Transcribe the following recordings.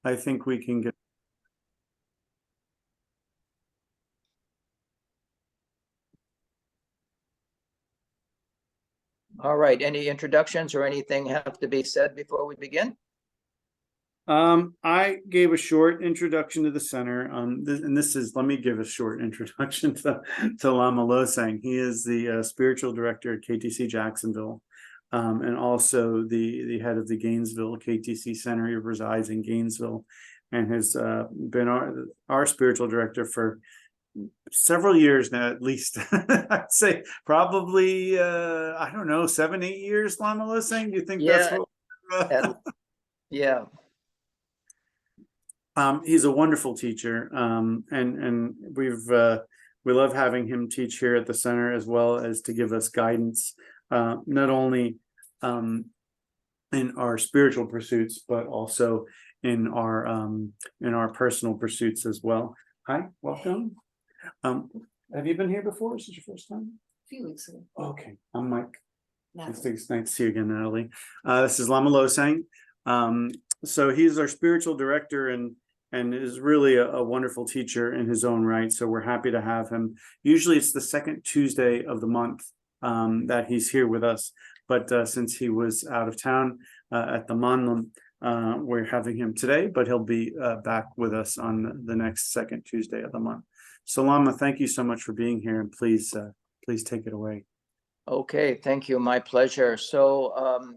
I think we can get. All right, any introductions or anything have to be said before we begin? I gave a short introduction to the center. Let me give a short introduction to Lama Losang. He is the spiritual director at KTC Jacksonville, and also the head of the Gainesville KTC Center. He resides in Gainesville and has been our spiritual director for several years now, at least. I'd say probably, I don't know, 7-8 years, Lama Losang. Do you think that's what? Yeah. He's a wonderful teacher, and we love having him teach here at the center, as well as to give us guidance, not only in our spiritual pursuits, but also in our personal pursuits as well. Hi, welcome. Have you been here before? Is this your first time? A few weeks ago. Okay, I'm Mike. Nice to see you again, Natalie. This is Lama Losang. So he's our spiritual director and is really a wonderful teacher in his own right. So we're happy to have him. Usually it's the second Tuesday of the month that he's here with us. But since he was out of town at the Manlam, we're having him today, but he'll be back with us on the next second Tuesday of the month. So Lama, thank you so much for being here, and please take it away. Okay, thank you. My pleasure. So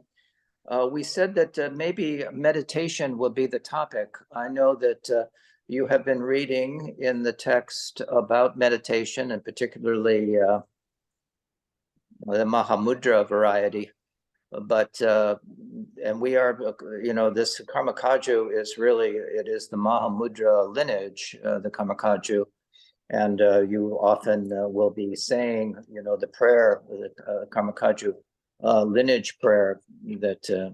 we said that maybe meditation will be the topic. I know that you have been reading in the text about meditation, and particularly the Mahamudra variety. But and we are, this Karma Kagyu is really, it is the Mahamudra lineage, the Karma Kagyu. And you often will be saying, the prayer, the Karma Kagyu lineage prayer that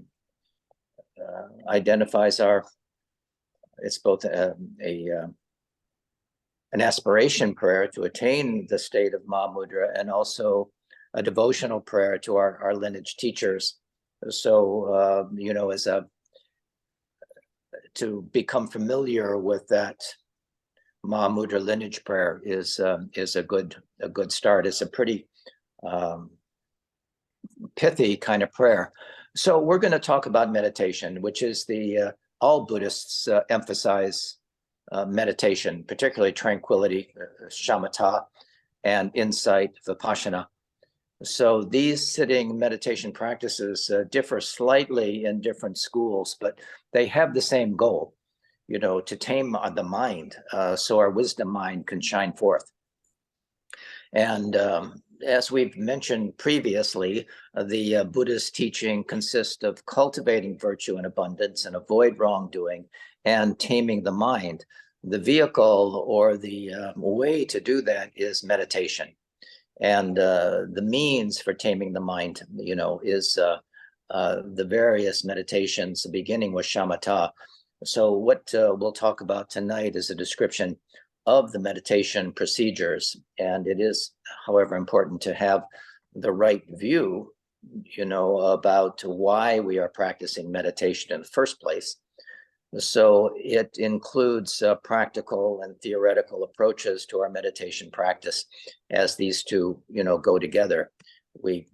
identifies it's both an aspiration prayer to attain the state of Mahamudra, and also a devotional prayer to our lineage teachers. So, to become familiar with that Mahamudra lineage prayer is a good start. It's a pretty pithy kind of prayer. So we're going to talk about meditation, which is all Buddhists emphasize meditation, particularly tranquility, Shamata, and insight, Vipashna. So these sitting meditation practices differ slightly in different schools, but they have the same goal, to tame the mind, so our wisdom mind can shine forth. And as we've mentioned previously, the Buddhist teaching consists of cultivating virtue and abundance and avoid wrongdoing and taming the mind. The vehicle or the way to do that is meditation. And the means for taming the mind, is the various meditations, beginning with Shamata. So what we'll talk about tonight is a description of the meditation procedures. And it is, however, important to have the right view, about why we are practicing meditation in the first place. So it includes practical and theoretical approaches to our meditation practice, as these two, go together. We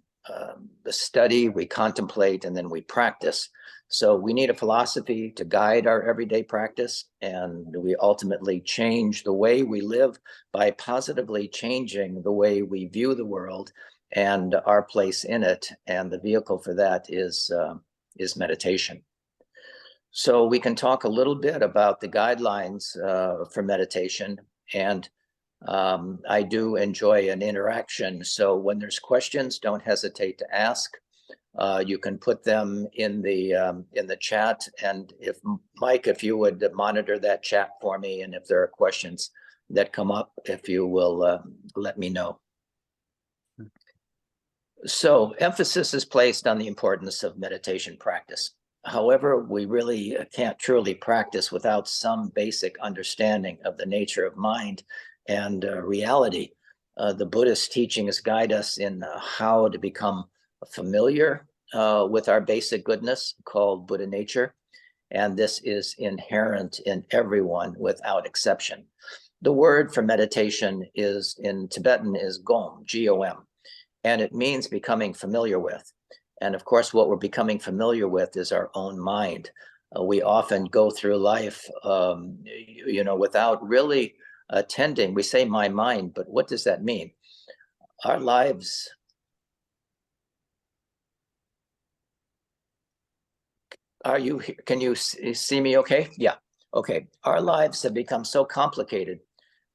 study, we contemplate, and then we practice. So we need a philosophy to guide our everyday practice, and we ultimately change the way we live by positively changing the way we view the world and our place in it. And the vehicle for that is meditation. So we can talk a little bit about the guidelines for meditation, and I do enjoy an interaction. So when there's questions, don't hesitate to ask. You can put them in the chat, and if Mike, if you would monitor that chat for me, and if there are questions that come up, if you will let me know. So emphasis is placed on the importance of meditation practice. However, we really can't truly practice without some basic understanding of the nature of mind and reality. The Buddhist teachings guide us in how to become familiar with our basic goodness, called Buddha nature, And this is inherent in everyone without exception. The word for meditation is in Tibetan is gom, G-O-M, and it means becoming familiar with. And of course, what we're becoming familiar with is our own mind. We often go through life, without really attending. We say my mind, but what does that mean? Our lives. Can you see me okay? Yeah, okay. Our lives have become so complicated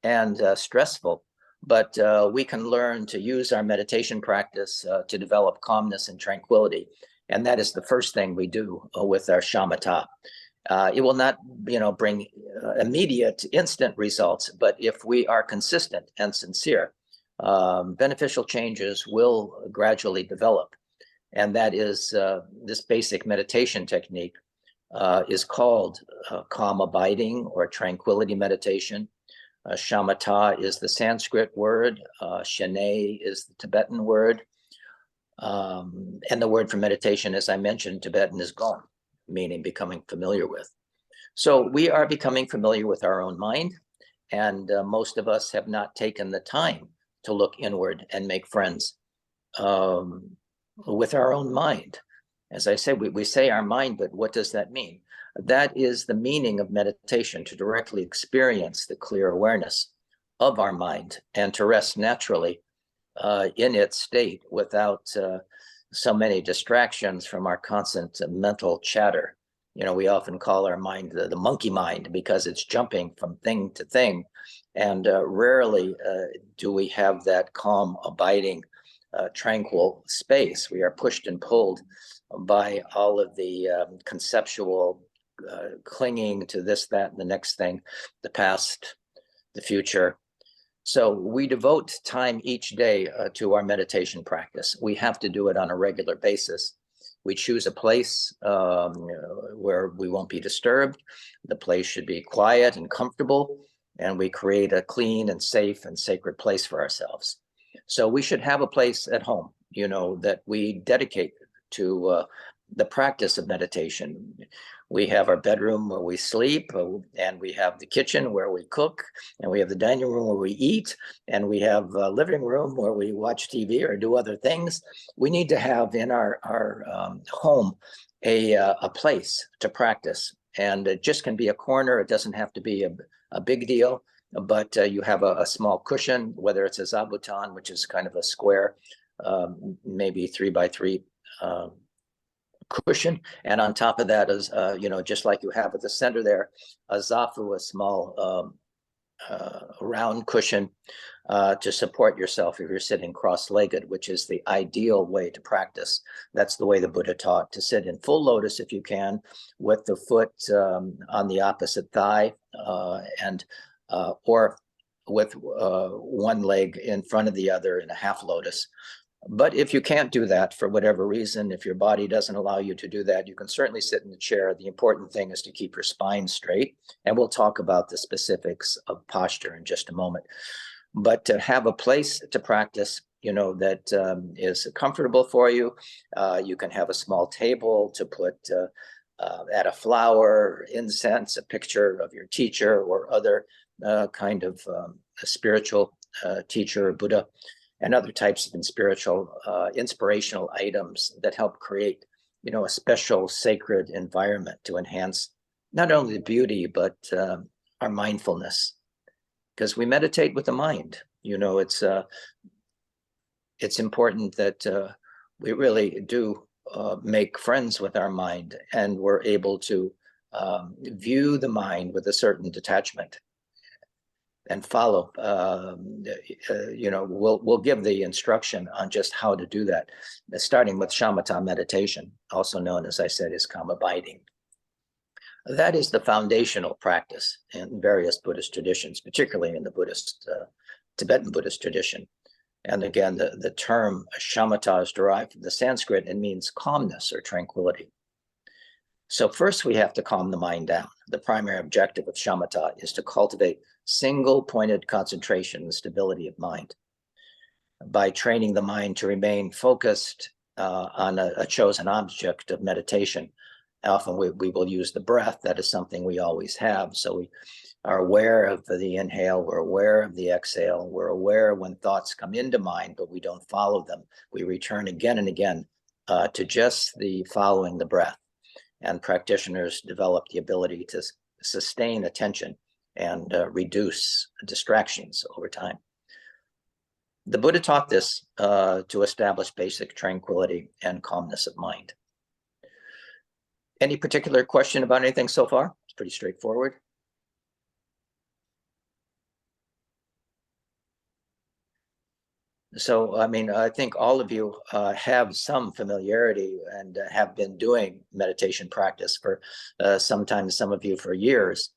and stressful, but we can learn to use our meditation practice to develop calmness and tranquility. And that is the first thing we do with our shamatha. It will not, bring immediate, instant results, but if we are consistent and sincere, beneficial changes will gradually develop. And that is this basic meditation technique is called calm abiding or tranquility meditation. Shamata is the Sanskrit word. Shane is the Tibetan word. And the word for meditation, as I mentioned, Tibetan is gom, meaning becoming familiar with. So we are becoming familiar with our own mind. And most of us have not taken the time to look inward and make friends with our own mind. As I said, we say our mind, but what does that mean? That is the meaning of meditation, to directly experience the clear awareness of our mind and to rest naturally in its state without so many distractions from our constant mental chatter. We often call our mind the monkey mind because it's jumping from thing to thing. And rarely do we have that calm, abiding, tranquil space. We are pushed and pulled by all of the conceptual clinging to this, that, and the next thing, the past, the future. So we devote time each day to our meditation practice. We have to do it on a regular basis. We choose a place where we won't be disturbed. The place should be quiet and comfortable, and we create a clean and safe and sacred place for ourselves. So we should have a place at home, that we dedicate to the practice of meditation. We have our bedroom where we sleep, and we have the kitchen where we cook, and we have the dining room where we eat, and we have a living room where we watch TV or do other things. We need to have in our home a place to practice, and it just can be a corner. It doesn't have to be a big deal, but you have a small cushion, whether it's a zabuton, which is kind of a square, maybe 3x3 cushion, and on top of that is, just like you have at the center there, a zafu, a small round cushion to support yourself if you're sitting cross-legged, which is the ideal way to practice. That's the way the Buddha taught, to sit in full lotus if you can, with the foot on the opposite thigh, or with one leg in front of the other in a half lotus. But if you can't do that for whatever reason, if your body doesn't allow you to do that, you can certainly sit in the chair. The important thing is to keep your spine straight. And we'll talk about the specifics of posture in just a moment. But to have a place to practice, that is comfortable for you. You can have a small table to put add a flower, incense, a picture of your teacher or other kind of a spiritual teacher or Buddha, and other types of inspirational items that help create, a special sacred environment to enhance not only the beauty, but our mindfulness. Because we meditate with the mind. It's important that we really do make friends with our mind, and we're able to view the mind with a certain detachment and follow. We'll give the instruction on just how to do that, starting with shamatha meditation, also known, as I said, as calm abiding. That is the foundational practice in various Buddhist traditions, particularly in the Tibetan Buddhist tradition. And again, the term shamatha is derived from the Sanskrit and means calmness or tranquility. So first we have to calm the mind down. The primary objective of shamatha is to cultivate single-pointed concentration and stability of mind by training the mind to remain focused on a chosen object of meditation. Often we will use the breath. That is something we always have. So we are aware of the inhale, we're aware of the exhale, we're aware when thoughts come into mind, but we don't follow them. We return again and again to just the following the breath. And practitioners develop the ability to sustain attention and reduce distractions over time. The Buddha taught this to establish basic tranquility and calmness of mind. Any particular question about anything so far? It's pretty straightforward. So, I mean, I think all of you have some familiarity and have been doing meditation practice for sometimes some of you for years.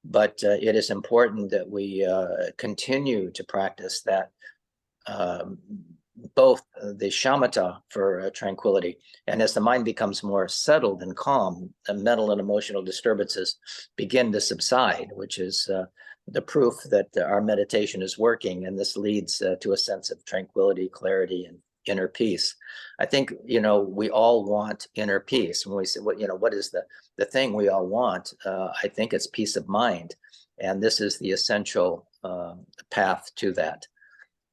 But it is important that we continue to practice that, both the shamatha for tranquility, and as the mind becomes more settled and calm, the mental and emotional disturbances begin to subside, which is the proof that our meditation is working, and this leads to a sense of tranquility, clarity, and inner peace. I think, you know, we all want inner peace. When we say, what, you know, what is the thing we all want? I think it's peace of mind, and this is the essential path to that.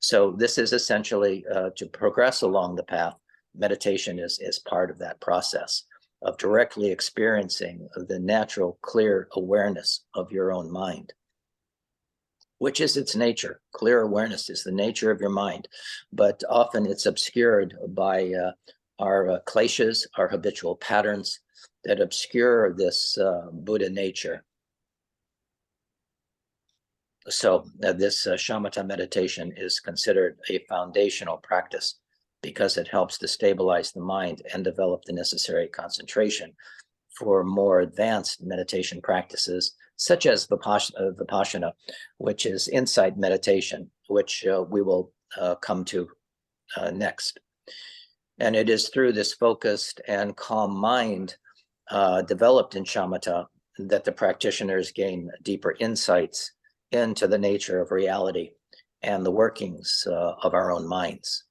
So this is essentially to progress along the path. Meditation is part of that process of directly experiencing the natural, clear awareness of your own mind, which is its nature. Clear awareness is the nature of your mind, but often it's obscured by our kleshas, our habitual patterns that obscure this Buddha nature. So this shamatha meditation is considered a foundational practice because it helps to stabilize the mind and develop the necessary concentration for more advanced meditation practices, such as Vipashna, which is insight meditation, which we will come to next. And it is through this focused and calm mind developed in shamatha that the practitioners gain deeper insights into the nature of reality and the workings of our own minds.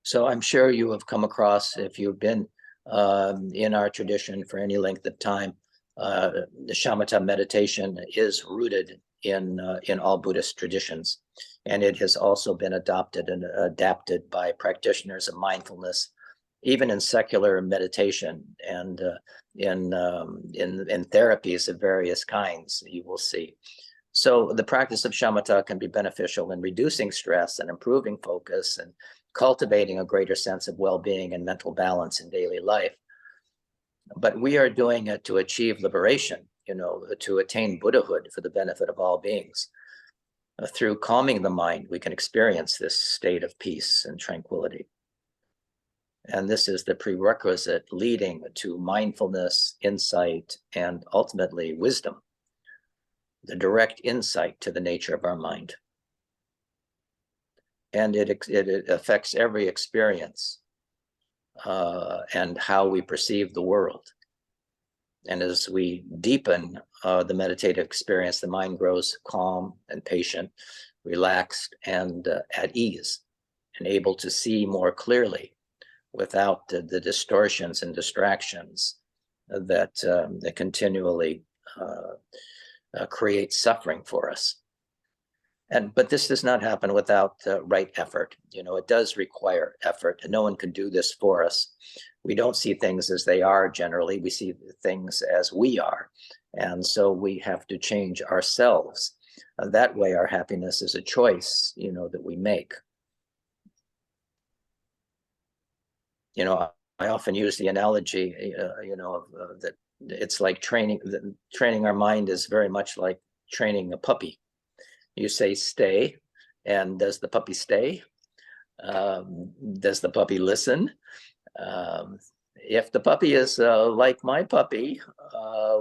So I'm sure you have come across, if you've been in our tradition for any length of time, the shamatha meditation is rooted in all Buddhist traditions, and it has also been adopted and adapted by practitioners of mindfulness, even in secular meditation and in therapies of various kinds, you will see. So the practice of shamatha can be beneficial in reducing stress and improving focus and cultivating a greater sense of well-being and mental balance in daily life. But we are doing it to achieve liberation, you know, to attain Buddhahood for the benefit of all beings. Through calming the mind, we can experience this state of peace and tranquility. And this is the prerequisite leading to mindfulness, insight, and ultimately wisdom, the direct insight to the nature of our mind. And it affects every experience and how we perceive the world. And as we deepen the meditative experience, the mind grows calm and patient, relaxed and at ease, and able to see more clearly without the distortions and distractions that continually create suffering for us. But this does not happen without right effort. You know, it does require effort, and no one can do this for us. We don't see things as they are generally. We see things as we are. And so we have to change ourselves. That way our happiness is a choice, you know, that we make. You know, I often use the analogy, you know, that it's like training our mind is very much like training a puppy. You say stay, and does the puppy stay? Does the puppy listen? If the puppy is like my puppy,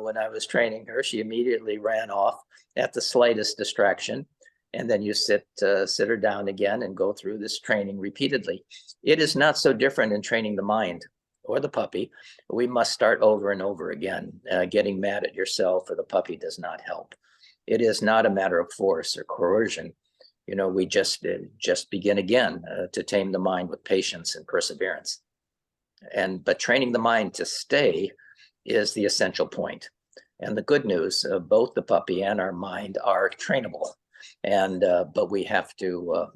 when I was training her, she immediately ran off at the slightest distraction. And then you sit her down again and go through this training repeatedly. It is not so different in training the mind or the puppy. We must start over and over again. Getting mad at yourself or the puppy does not help. It is not a matter of force or coercion. You know, we just begin again to tame the mind with patience and perseverance. But training the mind to stay is the essential point. And the good news, both the puppy and our mind are trainable, but we have to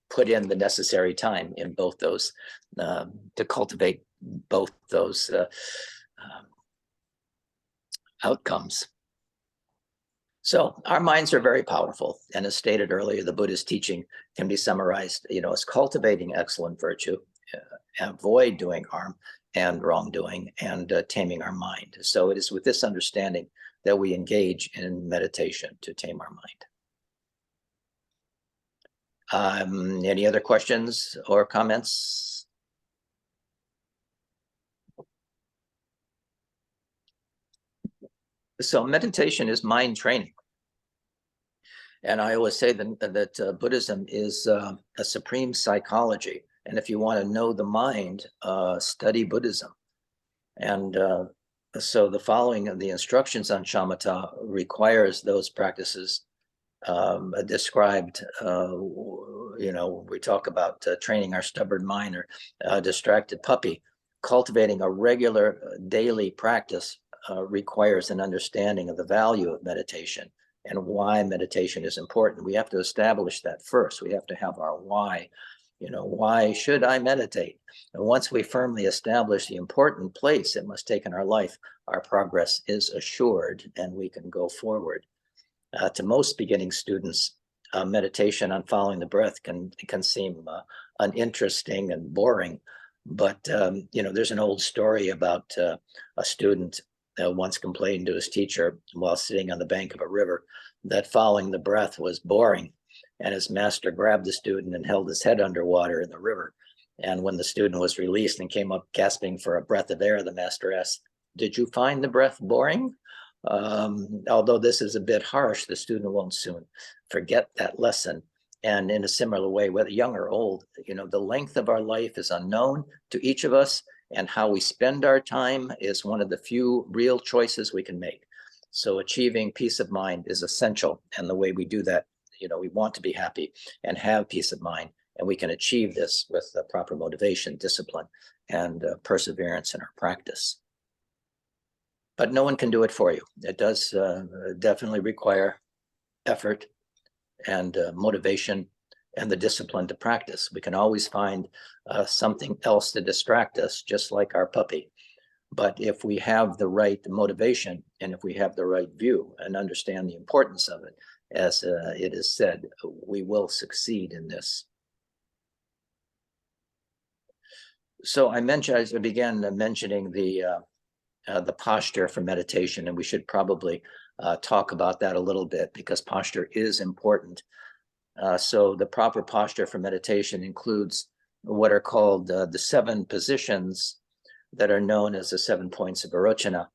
put in the necessary time in both those to cultivate both those outcomes. So our minds are very powerful, and as stated earlier, the Buddha's teaching can be summarized, as cultivating excellent virtue, avoid doing harm and wrongdoing, and taming our mind. So it is with this understanding that we engage in meditation to tame our mind. Any other questions or comments? So meditation is mind training. And I always say that Buddhism is a supreme psychology. And if you want to know the mind, study Buddhism. And so the following of the instructions on shamatha requires those practices described. We talk about training our stubborn mind or distracted puppy. Cultivating a regular daily practice requires an understanding of the value of meditation and why meditation is important. We have to establish that first. We have to have our why. Why should I meditate? And once we firmly establish the important place it must take in our life, our progress is assured and we can go forward. To most beginning students, meditation on following the breath can seem uninteresting and boring. But, there's an old story about a student once complained to his teacher while sitting on the bank of a river that following the breath was boring. And his master grabbed the student and held his head underwater in the river. And when the student was released and came up gasping for a breath of air, the master asked, "Did you find the breath boring?" Although this is a bit harsh, the student won't soon forget that lesson. And in a similar way, whether young or old, the length of our life is unknown to each of us, and how we spend our time is one of the few real choices we can make. So achieving peace of mind is essential. And the way we do that, we want to be happy and have peace of mind. And we can achieve this with proper motivation, discipline, and perseverance in our practice. But no one can do it for you. It does definitely require effort and motivation and the discipline to practice. We can always find something else to distract us, just like our puppy. But if we have the right motivation and if we have the right view and understand the importance of it, as it is said, we will succeed in this. So I began mentioning the posture for meditation, and we should probably talk about that a little bit because posture is important. So the proper posture for meditation includes what are called the 7 positions that are known as the 7 points of Virochana,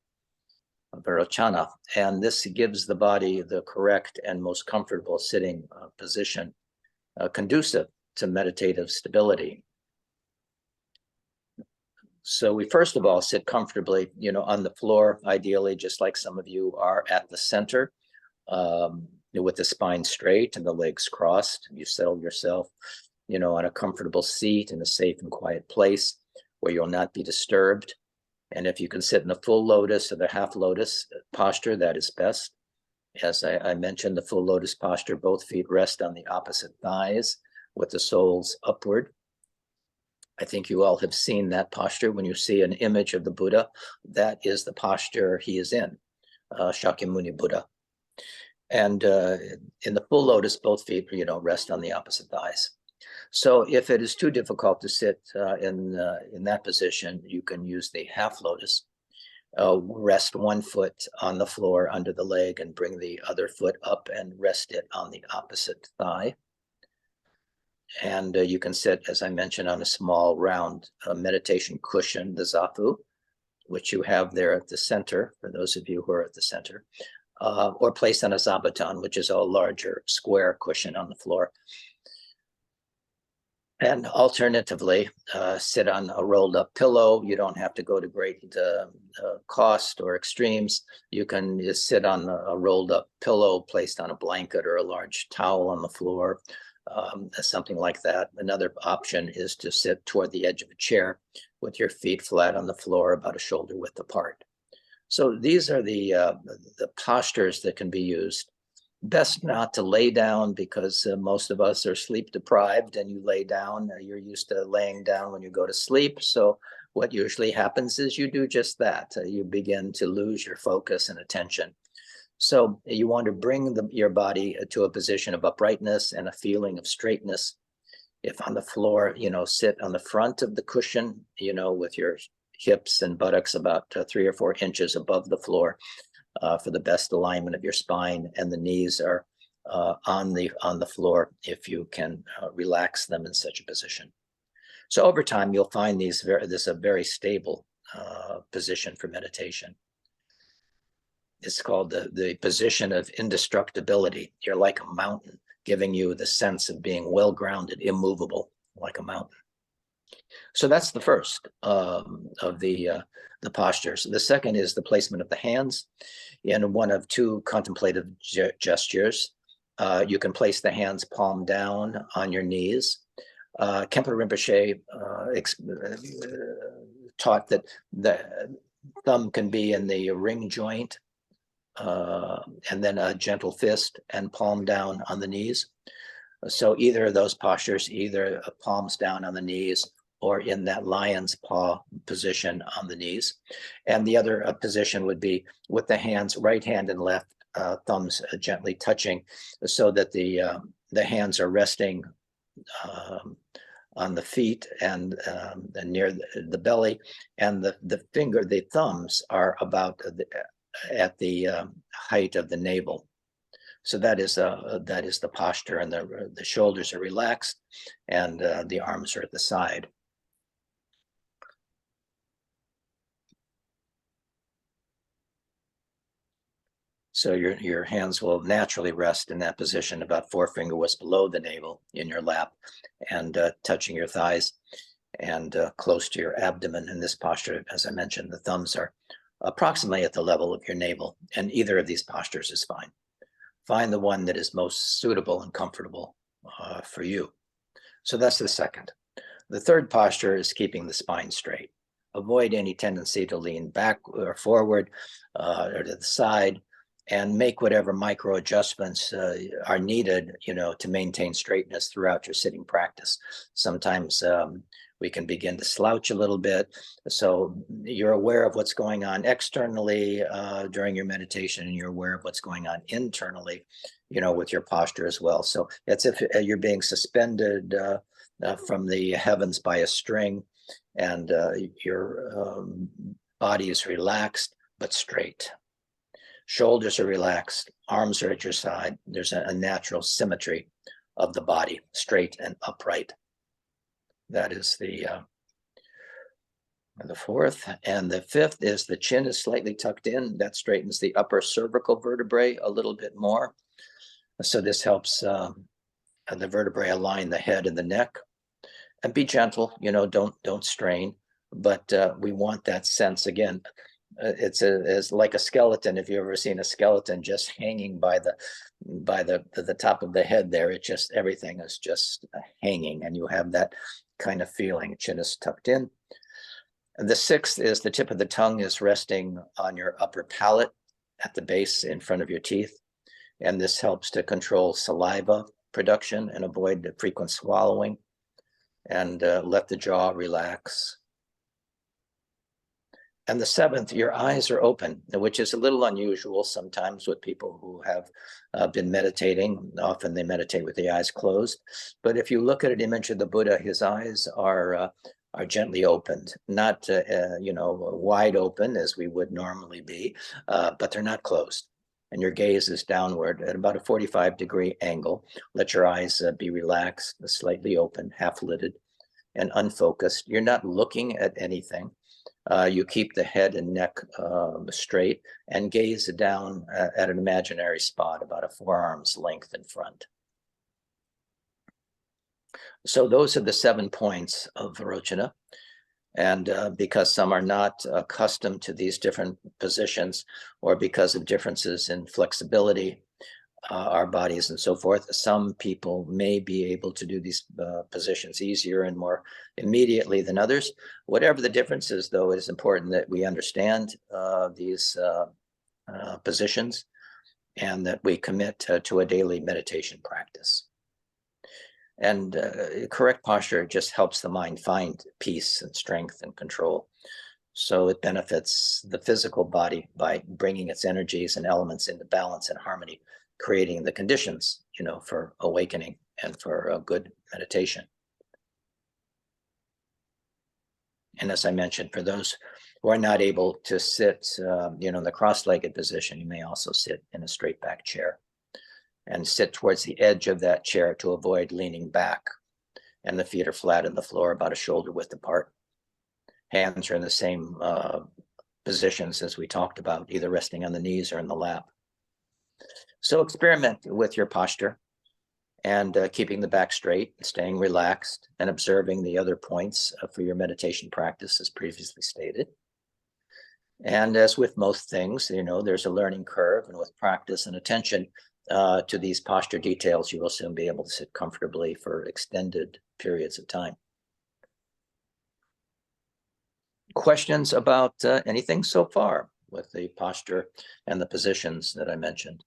and this gives the body the correct and most comfortable sitting position, conducive to meditative stability. So we first of all sit comfortably, on the floor, ideally, just like some of you are at the center, with the spine straight and the legs crossed. You settle yourself, on a comfortable seat in a safe and quiet place where you'll not be disturbed. And if you can sit in the full lotus or the half lotus posture, that is best. As I mentioned, the full lotus posture, both feet rest on the opposite thighs with the soles upward. I think you all have seen that posture. When you see an image of the Buddha, that is the posture he is in, Shakyamuni Buddha. And in the full lotus, both feet, rest on the opposite thighs. So if it is too difficult to sit in that position, you can use the half lotus. Rest one foot on the floor under the leg and bring the other foot up and rest it on the opposite thigh. And you can sit, as I mentioned, on a small round meditation cushion, the zafu, which you have there at the center, for those of you who are at the center, or placed on a zabuton, which is a larger square cushion on the floor. And alternatively, sit on a rolled up pillow. You don't have to go to great cost or extremes. You can just sit on a rolled up pillow placed on a blanket or a large towel on the floor. something like that. Another option is to sit toward the edge of a chair with your feet flat on the floor, about a shoulder width apart. So these are the postures that can be used. Best not to lay down, because most of us are sleep deprived, and you lay down. You're used to laying down when you go to sleep. So what usually happens is you do just that. You begin to lose your focus and attention. So you want to bring your body to a position of uprightness and a feeling of straightness. If on the floor, sit on the front of the cushion, with your hips and buttocks about 3 or 4 inches above the floor, for the best alignment of your spine, and the knees are on the floor if you can relax them in such a position. So over time, you'll find this a very stable position for meditation. It's called the position of indestructibility. You're like a mountain, giving you the sense of being well-grounded, immovable, like a mountain. So that's the first of the postures. The second is the placement of the hands in one of 2 contemplative gestures. You can place the hands palm down on your knees. Khenpo Rinpoche taught that the thumb can be in the ring joint, and then a gentle fist and palm down on the knees. So either of those postures, either palms down on the knees or in that lion's paw position on the knees. And the other position would be with the hands, right hand and left, thumbs gently touching, so that the hands are resting on the feet and near the belly, and the thumbs are about at the height of the navel. So that is the posture, and the shoulders are relaxed, and the arms are at the side. So your hands will naturally rest in that position, about 4 finger widths below the navel in your lap, and touching your thighs and close to your abdomen. In this posture, as I mentioned, the thumbs are approximately at the level of your navel, and either of these postures is fine. Find the one that is most suitable and comfortable for you. So that's the second. The third posture is keeping the spine straight. Avoid any tendency to lean back or forward or to the side, and make whatever micro adjustments are needed, to maintain straightness throughout your sitting practice. Sometimes we can begin to slouch a little bit. So you're aware of what's going on externally during your meditation, and you're aware of what's going on internally, with your posture as well. So it's if you're being suspended from the heavens by a string, and your body is relaxed but straight. Shoulders are relaxed, arms are at your side. There's a natural symmetry of the body, straight and upright. That is the fourth. And the fifth is the chin is slightly tucked in. That straightens the upper cervical vertebrae a little bit more. So this helps the vertebrae align the head and the neck. And be gentle, don't strain. But we want that sense again. It's like a skeleton. If you've ever seen a skeleton just hanging by the top of the head there, everything is just hanging, and you have that kind of feeling. Chin is tucked in. And the sixth is the tip of the tongue is resting on your upper palate at the base in front of your teeth. And this helps to control saliva production and avoid the frequent swallowing, and let the jaw relax. And the seventh, your eyes are open, which is a little unusual sometimes with people who have been meditating. Often they meditate with the eyes closed. But if you look at an image of the Buddha, his eyes are gently opened, not wide open as we would normally be, but they're not closed. And your gaze is downward at about a 45-degree angle. Let your eyes be relaxed, slightly open, half-lidded, and unfocused. You're not looking at anything. You keep the head and neck straight, and gaze down at an imaginary spot about a forearm's length in front. So those are the 7 points of Virochana. And because some are not accustomed to these different positions, or because of differences in flexibility, our bodies and so forth. Some people may be able to do these positions easier and more immediately than others. Whatever the difference is, though, it is important that we understand these positions and that we commit to a daily meditation practice. And correct posture just helps the mind find peace and strength and control. So it benefits the physical body by bringing its energies and elements into balance and harmony, creating the conditions, for awakening and for a good meditation. And as I mentioned, for those who are not able to sit, in the cross-legged position, you may also sit in a straight back chair and sit towards the edge of that chair to avoid leaning back. And the feet are flat on the floor, about a shoulder width apart. Hands are in the same positions as we talked about, either resting on the knees or in the lap. So experiment with your posture and keeping the back straight, staying relaxed, and observing the other points for your meditation practice as previously stated. And as with most things, there's a learning curve, and with practice and attention to these posture details, you will soon be able to sit comfortably for extended periods of time. Questions about anything so far with the posture and the positions that I mentioned?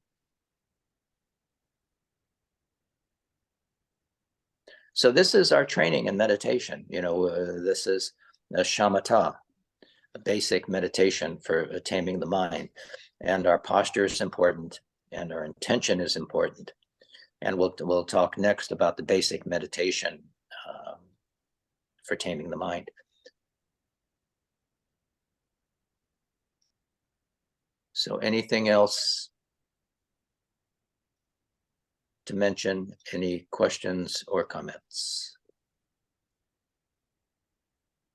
So this is our training in meditation. This is a Shamata, a basic meditation for taming the mind. And our posture is important, and our intention is important. And we'll talk next about the basic meditation for taming the mind. So anything else to mention? Any questions or comments?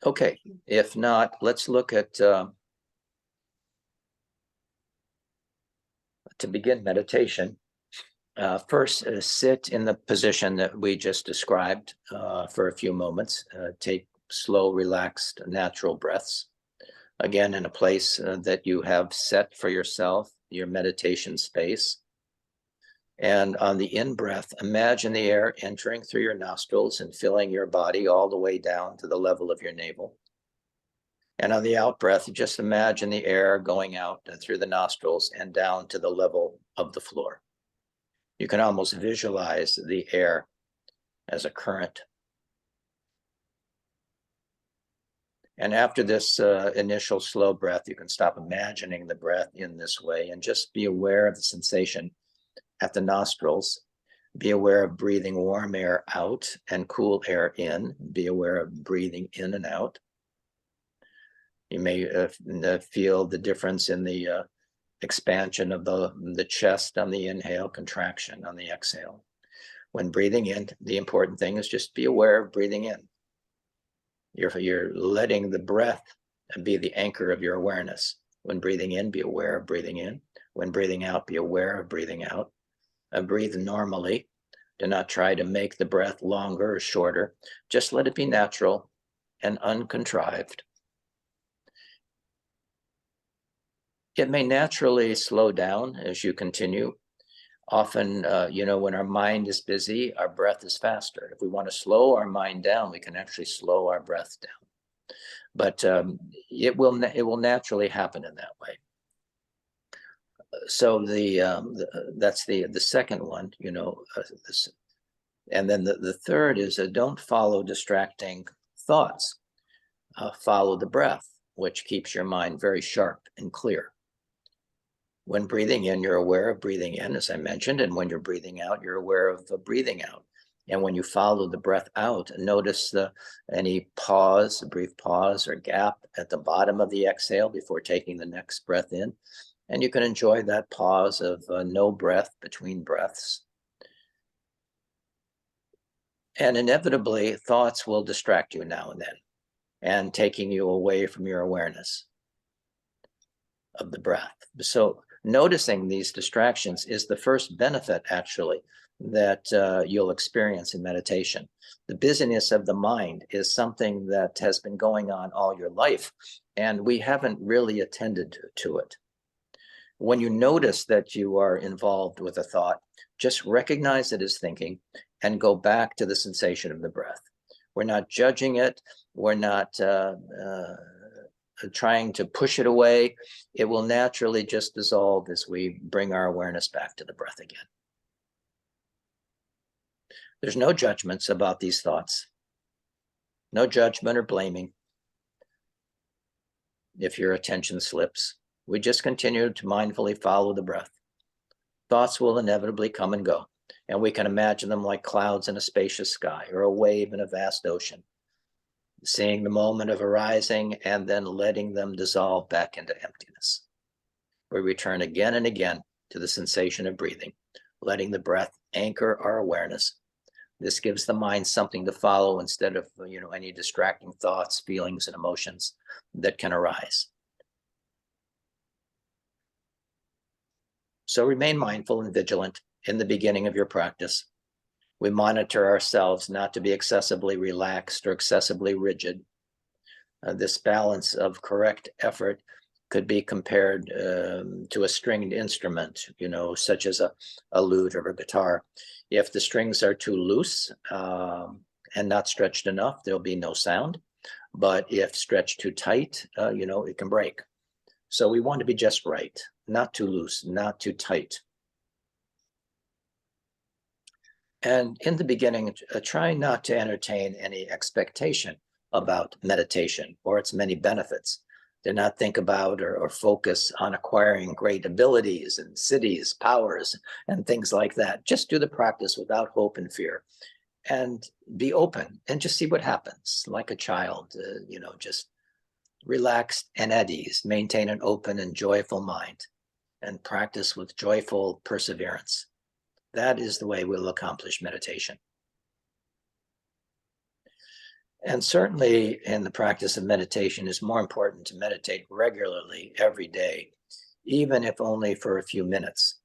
Okay, if not, let's look at, to begin meditation, first sit in the position that we just described for a few moments. Take slow, relaxed, natural breaths. Again, in a place that you have set for yourself, your meditation space. And on the in-breath, imagine the air entering through your nostrils and filling your body all the way down to the level of your navel. And on the out-breath, just imagine the air going out through the nostrils and down to the level of the floor. You can almost visualize the air as a current. And after this initial slow breath, you can stop imagining the breath in this way and just be aware of the sensation at the nostrils. Be aware of breathing warm air out and cool air in. Be aware of breathing in and out. You may feel the difference in the expansion of the chest on the inhale, contraction on the exhale. When breathing in, the important thing is just be aware of breathing in. You're letting the breath be the anchor of your awareness. When breathing in, be aware of breathing in. When breathing out, be aware of breathing out. Breathe normally. Do not try to make the breath longer or shorter. Just let it be natural and uncontrived. It may naturally slow down as you continue. Often, when our mind is busy, our breath is faster. If we want to slow our mind down, we can actually slow our breath down. But it will naturally happen in that way. So that's the second one, and then the third is don't follow distracting thoughts. Follow the breath, which keeps your mind very sharp and clear. When breathing in, you're aware of breathing in, as I mentioned, and when you're breathing out, you're aware of breathing out. And when you follow the breath out, notice any pause, a brief pause or gap at the bottom of the exhale before taking the next breath in. And you can enjoy that pause of no breath between breaths. And inevitably, thoughts will distract you now and then, and taking you away from your awareness of the breath. So noticing these distractions is the first benefit, actually, that you'll experience in meditation. The busyness of the mind is something that has been going on all your life, and we haven't really attended to it. When you notice that you are involved with a thought, just recognize it as thinking and go back to the sensation of the breath. We're not judging it. We're not trying to push it away. It will naturally just dissolve as we bring our awareness back to the breath again. There's no judgments about these thoughts. No judgment or blaming if your attention slips. We just continue to mindfully follow the breath. Thoughts will inevitably come and go, and we can imagine them like clouds in a spacious sky or a wave in a vast ocean, seeing the moment of arising and then letting them dissolve back into emptiness. We return again and again to the sensation of breathing, letting the breath anchor our awareness. This gives the mind something to follow instead of, any distracting thoughts, feelings, and emotions that can arise. So remain mindful and vigilant in the beginning of your practice. We monitor ourselves not to be excessively relaxed or excessively rigid. This balance of correct effort could be compared to a stringed instrument, such as a lute or a guitar. If the strings are too loose and not stretched enough, there'll be no sound. But if stretched too tight, it can break. So we want to be just right, not too loose, not too tight. And in the beginning, try not to entertain any expectation about meditation or its many benefits. Do not think about or focus on acquiring great abilities and cities, powers, and things like that. Just do the practice without hope and fear, and be open and just see what happens. Like a child, just relaxed and at ease. Maintain an open and joyful mind, and practice with joyful perseverance. That is the way we'll accomplish meditation. And certainly in the practice of meditation, it's more important to meditate regularly every day, even if only for a few minutes.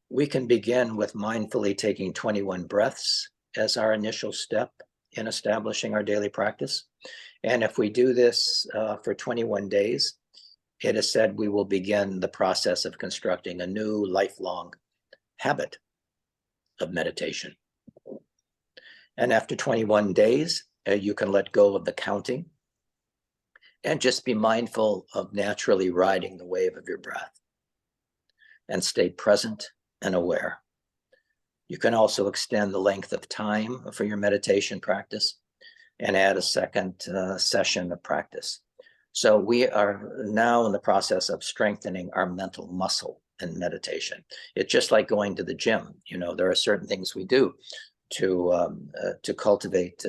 We can begin with mindfully taking 21 breaths as our initial step in establishing our daily practice. And if we do this for 21 days, it is said we will begin the process of constructing a new lifelong habit of meditation. And after 21 days, you can let go of the counting and just be mindful of naturally riding the wave of your breath and stay present and aware. You can also extend the length of time for your meditation practice and add a second session of practice. So we are now in the process of strengthening our mental muscle in meditation. It's just like going to the gym. There are certain things we do to cultivate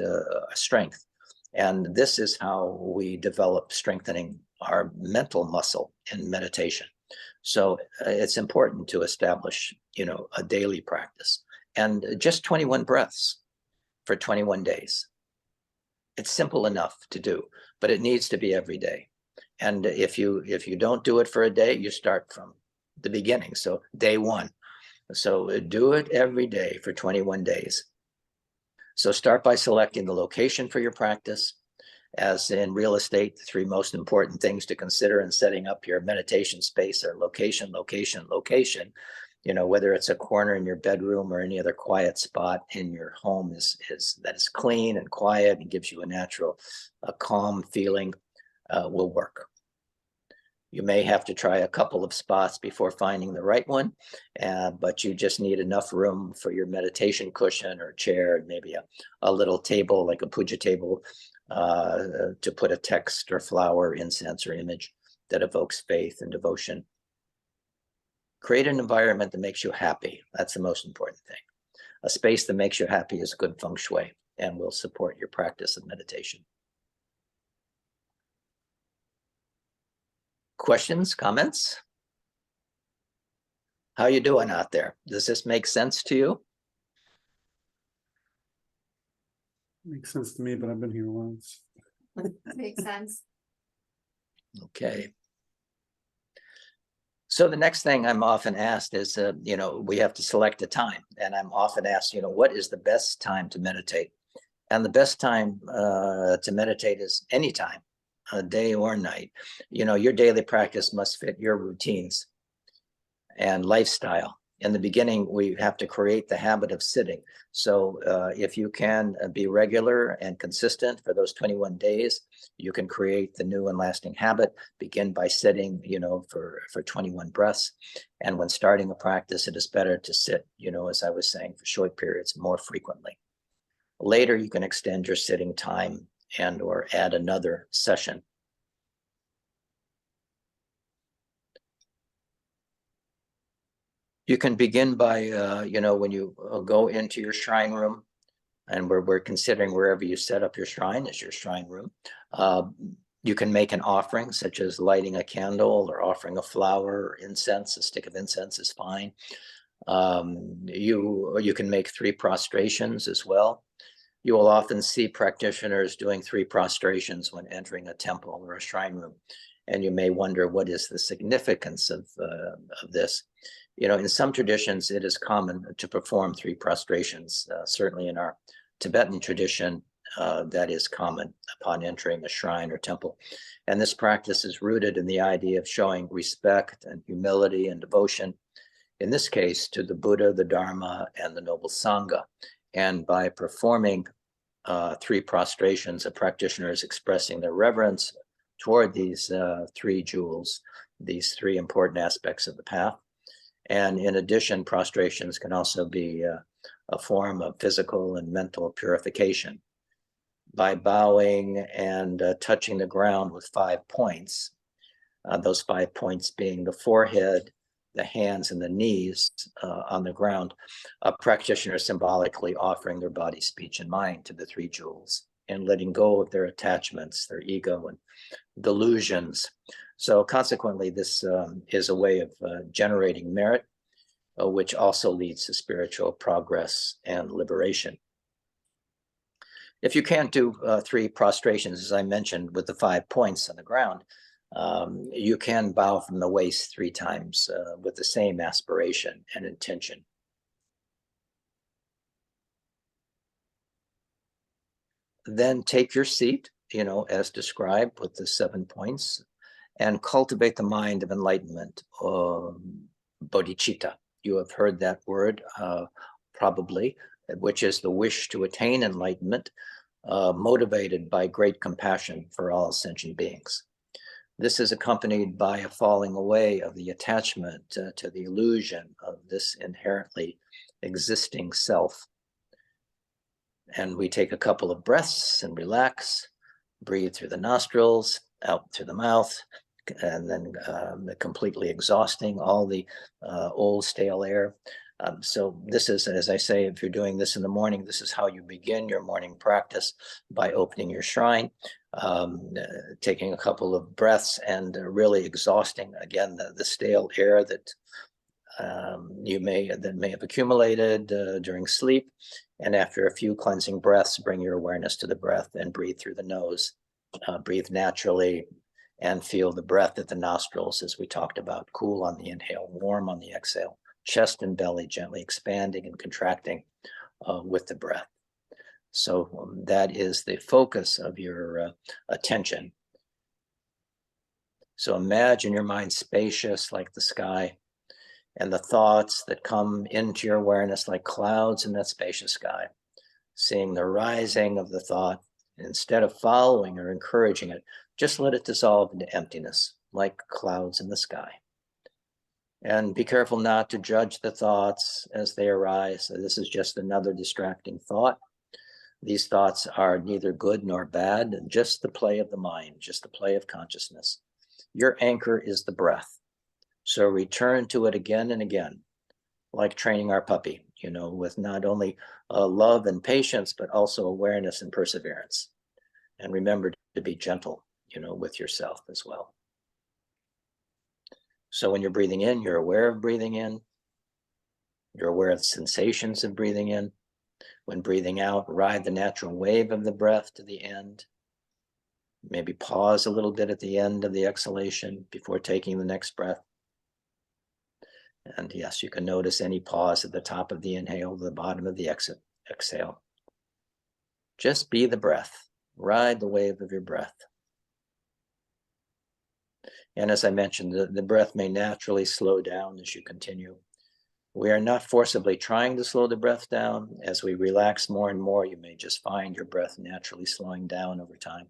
strength. And this is how we develop strengthening our mental muscle in meditation. So it's important to establish, a daily practice, and just 21 breaths for 21 days. It's simple enough to do, but it needs to be every day. And if you don't do it for a day, you start from the beginning. So day one. So do it every day for 21 days. So start by selecting the location for your practice. As in real estate, the three most important things to consider in setting up your meditation space are location, location, location. Whether it's a corner in your bedroom or any other quiet spot in your home that is clean and quiet and gives you a calm feeling will work. You may have to try a couple of spots before finding the right one, but you just need enough room for your meditation cushion or chair, and maybe a little table like a puja table to put a text or flower, incense, or image that evokes faith and devotion. Create an environment that makes you happy. That's the most important thing. A space that makes you happy is good feng shui and will support your practice of meditation. Questions, comments? How you doing out there? Does this make sense to you? Makes sense to me, but I've been here once. Makes sense. Okay. So the next thing I'm often asked is, we have to select a time. And I'm often asked, what is the best time to meditate? And the best time to meditate is any time, day or night. Your daily practice must fit your routines. and lifestyle. In the beginning, we have to create the habit of sitting. So if you can be regular and consistent for those 21 days, you can create the new and lasting habit. Begin by sitting, for 21 breaths. And when starting a practice, it is better to sit, as I was saying, for short periods more frequently. Later, you can extend your sitting time and or add another session. You can begin by, when you go into your shrine room, and we're considering wherever you set up your shrine as your shrine room. You can make an offering, such as lighting a candle or offering a flower or incense. A stick of incense is fine. You can make 3 prostrations as well. You will often see practitioners doing 3 prostrations when entering a temple or a shrine room. And you may wonder, what is the significance of this? In some traditions, it is common to perform 3 prostrations. Certainly in our Tibetan tradition, that is common upon entering a shrine or temple. And this practice is rooted in the idea of showing respect and humility and devotion, in this case, to the Buddha, the Dharma, and the Noble Sangha. And by performing 3 prostrations, a practitioner is expressing their reverence toward these 3 jewels, these 3 important aspects of the path. And in addition, prostrations can also be a form of physical and mental purification. By bowing and touching the ground with 5 points, those 5 points being the forehead, the hands, and the knees on the ground, a practitioner is symbolically offering their body, speech, and mind to the 3 jewels and letting go of their attachments, their ego, and delusions. So consequently, this is a way of generating merit, which also leads to spiritual progress and liberation. If you can't do 3 prostrations, as I mentioned, with the 5 points on the ground, you can bow from the waist 3 times with the same aspiration and intention. Then take your seat, as described with the 7 points, and cultivate the mind of enlightenment, bodhicitta. You have heard that word probably, which is the wish to attain enlightenment, motivated by great compassion for all sentient beings. This is accompanied by a falling away of the attachment to the illusion of this inherently existing self. And we take a couple of breaths and relax, breathe through the nostrils, out through the mouth, and then completely exhausting all the old stale air. So this is, as I say, if you're doing this in the morning, this is how you begin your morning practice, by opening your shrine, taking a couple of breaths and really exhausting, again, the stale air that may have accumulated during sleep. And after a few cleansing breaths, bring your awareness to the breath and breathe through the nose. Breathe naturally and feel the breath at the nostrils, as we talked about, cool on the inhale, warm on the exhale, chest and belly gently expanding and contracting with the breath. So that is the focus of your attention. So imagine your mind spacious like the sky, and the thoughts that come into your awareness like clouds in that spacious sky, seeing the rising of the thought. Instead of following or encouraging it, just let it dissolve into emptiness like clouds in the sky. And be careful not to judge the thoughts as they arise. So this is just another distracting thought. These thoughts are neither good nor bad, just the play of the mind, just the play of consciousness. Your anchor is the breath. So return to it again and again, like training our puppy, with not only love and patience, but also awareness and perseverance. And remember to be gentle, with yourself as well. So when you're breathing in, you're aware of breathing in. You're aware of the sensations of breathing in. When breathing out, ride the natural wave of the breath to the end. Maybe pause a little bit at the end of the exhalation before taking the next breath. And yes, you can notice any pause at the top of the inhale, the bottom of the exhale. Just be the breath. Ride the wave of your breath. And as I mentioned, the breath may naturally slow down as you continue. We are not forcibly trying to slow the breath down. As we relax more and more, you may just find your breath naturally slowing down over time.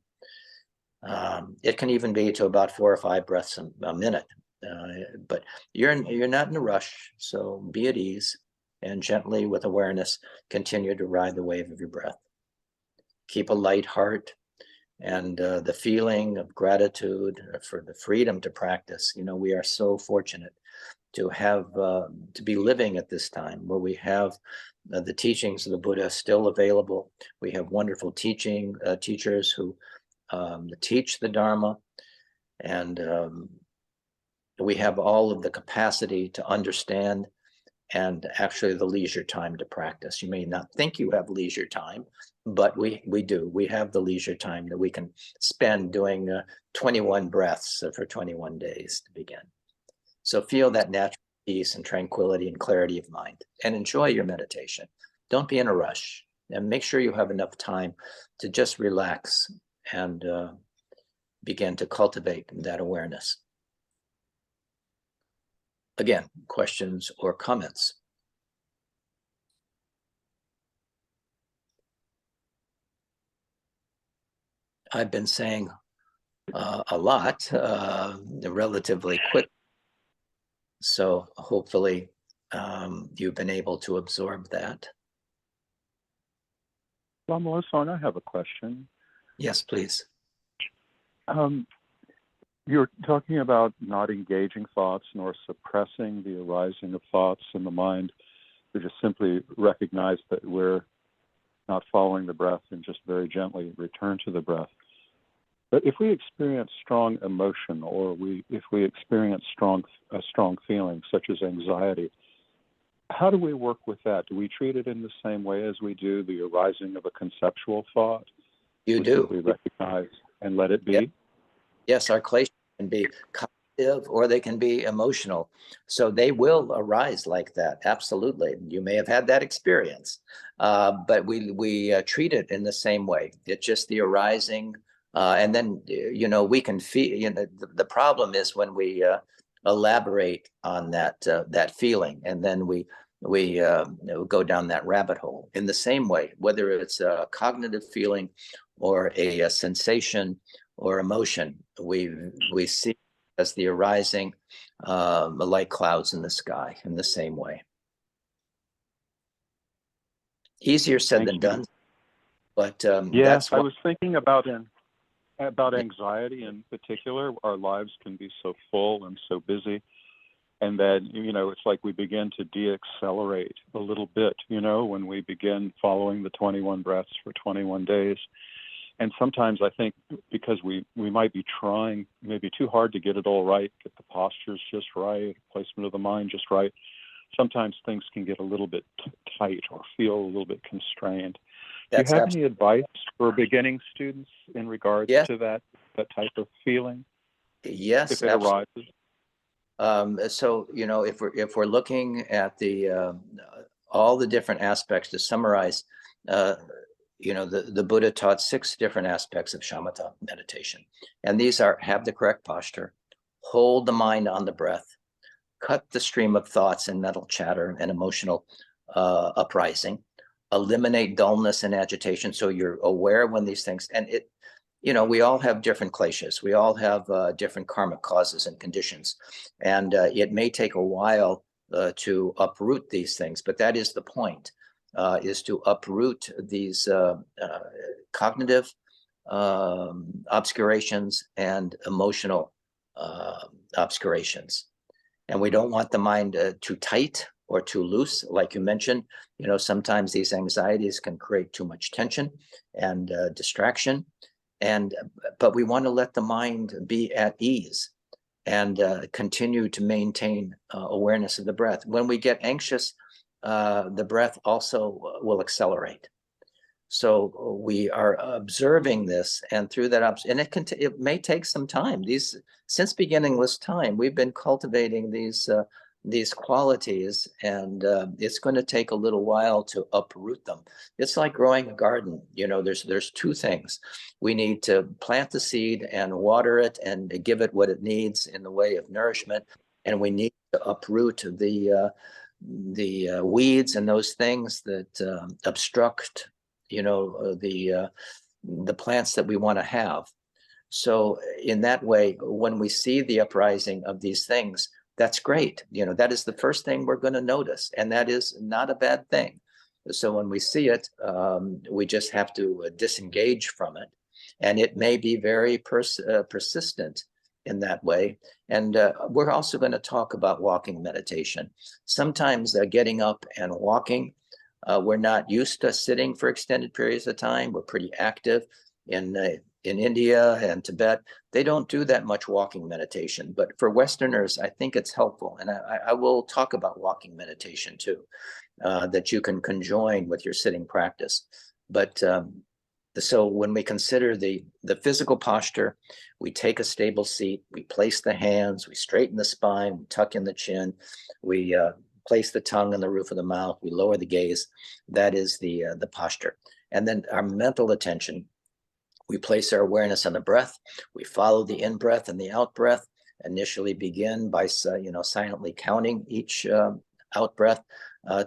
It can even be to about 4 or 5 breaths a minute, but you're not in a rush. So be at ease and gently, with awareness, continue to ride the wave of your breath. Keep a light heart and the feeling of gratitude for the freedom to practice. You know, we are so fortunate to have to be living at this time where we have the teachings of the Buddha still available. We have wonderful teachers who teach the Dharma, and we have all of the capacity to understand and actually the leisure time to practice. You may not think you have leisure time, but we do. We have the leisure time that we can spend doing 21 breaths for 21 days to begin. So feel that natural peace and tranquility and clarity of mind, and enjoy your meditation. Don't be in a rush, and make sure you have enough time to just relax and begin to cultivate that awareness. Again, questions or comments? I've been saying a lot relatively quick. So hopefully you've been able to absorb that. Lama Losang, I have a question. Yes, please. You're talking about not engaging thoughts nor suppressing the arising of thoughts in the mind. We just simply recognize that we're not following the breath and just very gently return to the breath. But if we experience strong emotion, or if we experience a strong feeling, such as anxiety, how do we work with that? Do we treat it in the same way as we do the arising of a conceptual thought? You do. We recognize and let it be? Yep. Yes, our clay can be cognitive or they can be emotional. So they will arise like that. Absolutely. You may have had that experience, but we treat it in the same way. It's just the arising. And then, you know, we can feel, you know, the problem is when we elaborate on that feeling, and then we go down that rabbit hole. In the same way, whether it's a cognitive feeling or a sensation or emotion, we see as the arising light clouds in the sky in the same way. Easier said than done, but yes, I was thinking about anxiety in particular. Our lives can be so full and so busy, and then, you know, it's like we begin to de-accelerate a little bit, you know, when we begin following the 21 breaths for 21 days. And sometimes I think because we might be trying maybe too hard to get it all right, get the postures just right, placement of the mind just right, sometimes things can get a little bit tight or feel a little bit constrained. Do you have any advice for beginning students in regards to that type of feeling? Yes, if it arises. So, you know, if we're looking at the all the different aspects, to summarize, you know, the Buddha taught 6 different aspects of shamatha meditation, and these are: have the correct posture, hold the mind on the breath, cut the stream of thoughts and mental chatter and emotional uprising, eliminate dullness and agitation, so you're aware when these things, and it, you know, we all have different kleshas, we all have different karmic causes and conditions, and it may take a while to uproot these things, but that is the point, is to uproot these cognitive obscurations and emotional obscurations. And we don't want the mind too tight or too loose, like you mentioned. You know, sometimes these anxieties can create too much tension and distraction, but we want to let the mind be at ease and continue to maintain awareness of the breath. When we get anxious, the breath also will accelerate. So we are observing this, and through that, and it may take some time. Since beginningless time, we've been cultivating these these qualities, and it's going to take a little while to uproot them. It's like growing a garden. There's two things. We need to plant the seed and water it and give it what it needs in the way of nourishment, and we need to uproot the weeds and those things that obstruct, the plants that we want to have. So in that way, when we see the uprising of these things, that's great. That is the first thing we're going to notice, and that is not a bad thing. So when we see it, we just have to disengage from it, and it may be very persistent in that way. And we're also going to talk about walking meditation. Sometimes getting up and walking, we're not used to sitting for extended periods of time. We're pretty active. In India and Tibet, they don't do that much walking meditation. But for Westerners, I think it's helpful. And I will talk about walking meditation too, that you can conjoin with your sitting practice. But so when we consider the physical posture, we take a stable seat, we place the hands, we straighten the spine, we tuck in the chin, we place the tongue on the roof of the mouth, we lower the gaze. That is the posture. And then our mental attention, we place our awareness on the breath. We follow the in-breath and the out-breath. Initially begin by silently counting each out-breath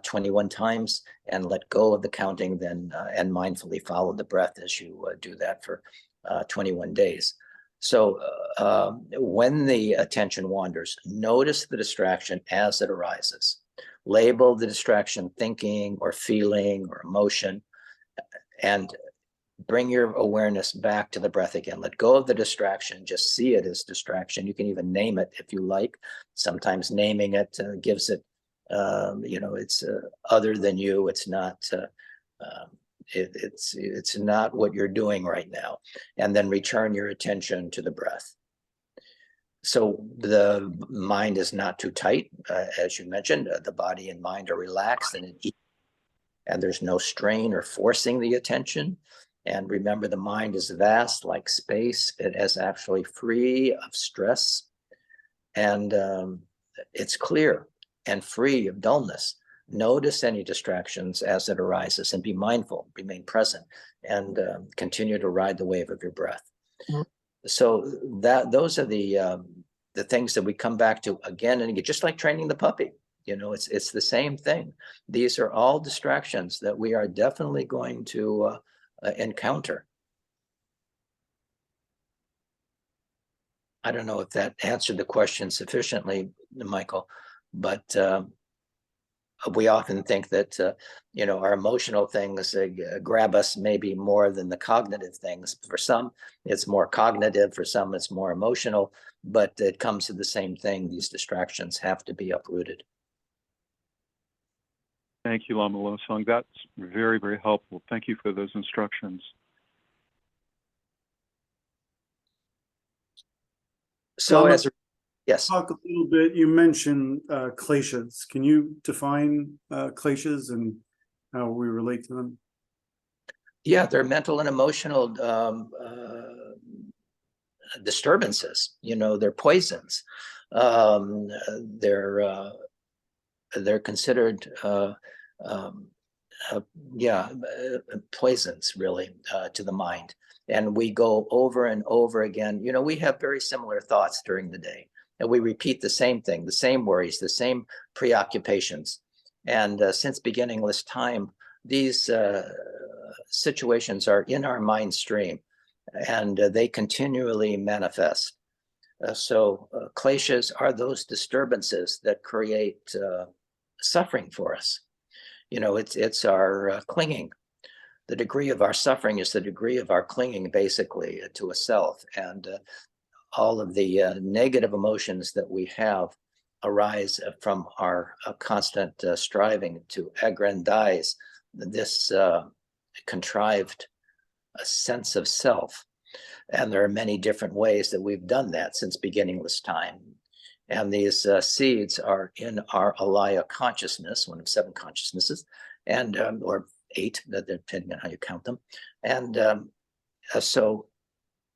21 times, and let go of the counting then, and mindfully follow the breath as you do that for 21 days. So when the attention wanders, notice the distraction as it arises. Label the distraction thinking or feeling or emotion, and bring your awareness back to the breath again. Let go of the distraction. Just see it as distraction. You can even name it if you like. Sometimes naming it gives it, it's other than you. It's not. It's not what you're doing right now. And then return your attention to the breath. So the mind is not too tight, as you mentioned. The body and mind are relaxed and there's no strain or forcing the attention. And remember, the mind is vast like space. It is actually free of stress, and it's clear and free of dullness. Notice any distractions as it arises and be mindful, remain present, and continue to ride the wave of your breath. Mm-hmm. So those are the things that we come back to again and again, just like training the puppy. It's the same thing. These are all distractions that we are definitely going to encounter. I don't know if that answered the question sufficiently, Michael, but we often think that our emotional things grab us maybe more than the cognitive things. For some, it's more cognitive. For some, it's more emotional. But it comes to the same thing. These distractions have to be uprooted. Thank you, Lama Losang. That's very, very helpful. Thank you for those instructions. So Lama, yes. Talk a little bit, you mentioned kleshas. Can you define kleshas and how we relate to them? Yeah, they're mental and emotional disturbances. They're poisons. They're considered poisons really to the mind. And we go over and over again. We have very similar thoughts during the day, and we repeat the same thing, the same worries, the same preoccupations. And since beginningless time, these situations are in our mind stream, and they continually manifest. So kleshas are those disturbances that create suffering for us. It's our clinging. The degree of our suffering is the degree of our clinging, basically, to a self. And all of the negative emotions that we have arise from our constant striving to aggrandize this contrived sense of self. And there are many different ways that we've done that since beginningless time. And these seeds are in our alaya consciousness, one of 7 consciousnesses, and or 8, depending on how you count them. And so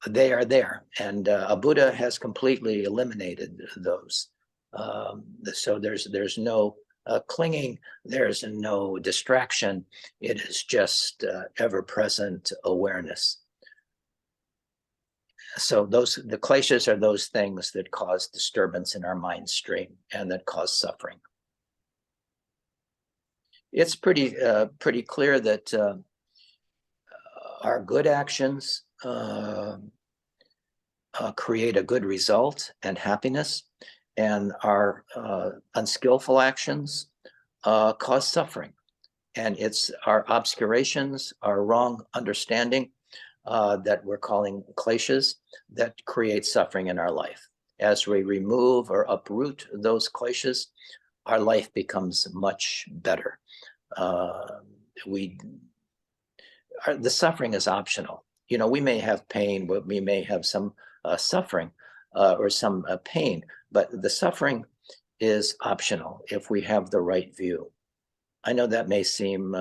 they are there. And a Buddha has completely eliminated those. So there's no clinging, there's no distraction. It is just ever-present awareness. So the kleshas are those things that cause disturbance in our mind stream and that cause suffering. It's pretty clear that our good actions create a good result and happiness, and our unskillful actions cause suffering. And it's our obscurations, our wrong understanding that we're calling kleshas that create suffering in our life. As we remove or uproot those kleshas, our life becomes much better. The suffering is optional. You know, we may have pain, but we may have some suffering or some pain, but the suffering is optional if we have the right view. I know that may seem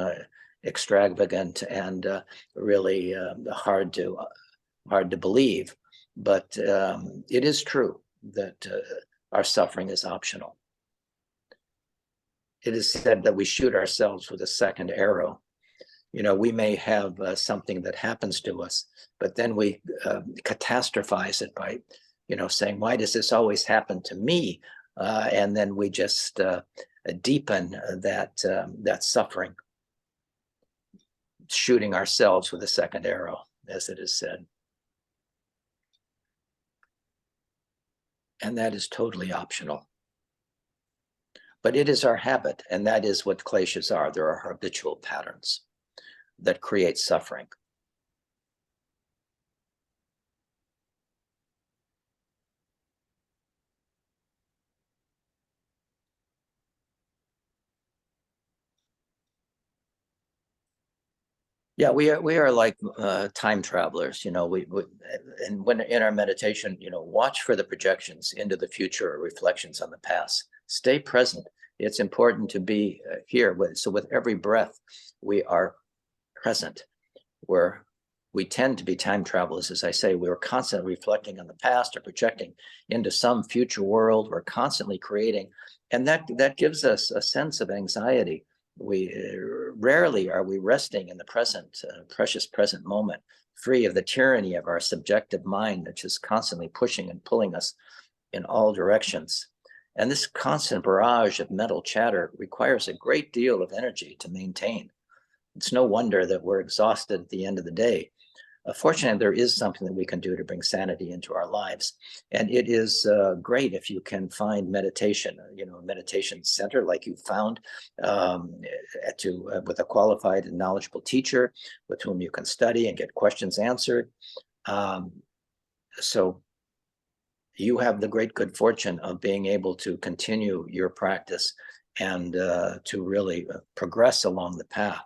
extravagant and really hard to believe, but it is true that our suffering is optional. It is said that we shoot ourselves with a second arrow. You know, we may have something that happens to us, but then we catastrophize it by, you know, saying, why does this always happen to me? And then we just deepen that suffering, shooting ourselves with a second arrow, as it is said. And that is totally optional. But it is our habit, and that is what kleshas are. There are habitual patterns that create suffering. Yeah, we are like time travelers, you know. And when in our meditation, you know, watch for the projections into the future or reflections on the past. Stay present. It's important to be here. So with every breath, we are present. We tend to be time travelers, as I say. We're constantly reflecting on the past or projecting into some future world. We're constantly creating, and that gives us a sense of anxiety. We rarely are we resting in the present, precious present moment, free of the tyranny of our subjective mind, which is constantly pushing and pulling us in all directions. And this constant barrage of mental chatter requires a great deal of energy to maintain. It's no wonder that we're exhausted at the end of the day. Fortunately, there is something that we can do to bring sanity into our lives. And it is great if you can find meditation, you know, a meditation center like you found with a qualified and knowledgeable teacher with whom you can study and get questions answered. So you have the great good fortune of being able to continue your practice and to really progress along the path.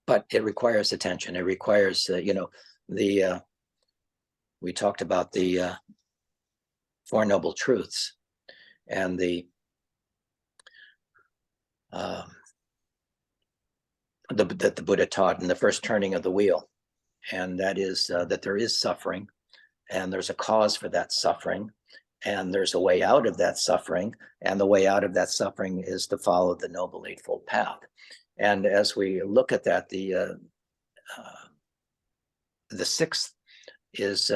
But it requires attention. It requires, you know, we talked about the Four Noble Truths and that the Buddha taught in the first turning of the wheel. And that is that there is suffering, and there's a cause for that suffering, and there's a way out of that suffering. And the way out of that suffering is to follow the Noble Eightfold Path. And as we look at that, the sixth is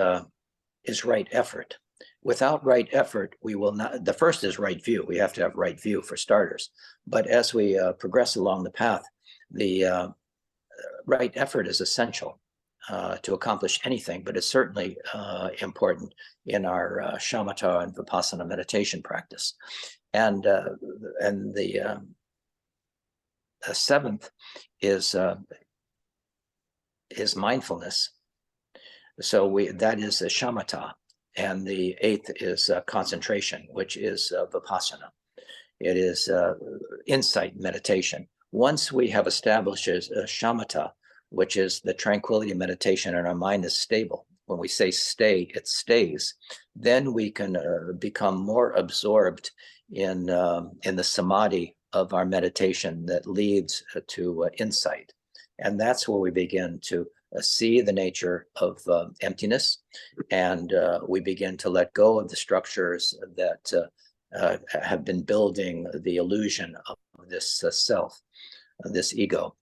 right effort. Without right effort, we will not. The first is right view. We have to have right view for starters. But as we progress along the path, the right effort is essential to accomplish anything, but it's certainly important in our Shamata and Vipassana meditation practice. And the seventh is mindfulness. So that is a Shamata, and the eighth is concentration, which is Vipashna. It is insight meditation. Once we have established a Shamata, which is the tranquility meditation, and our mind is stable. When we say stay, it stays. Then we can become more absorbed in the samadhi of our meditation that leads to insight. And that's where we begin to see the nature of emptiness, and we begin to let go of the structures that have been building the illusion of this self, this ego.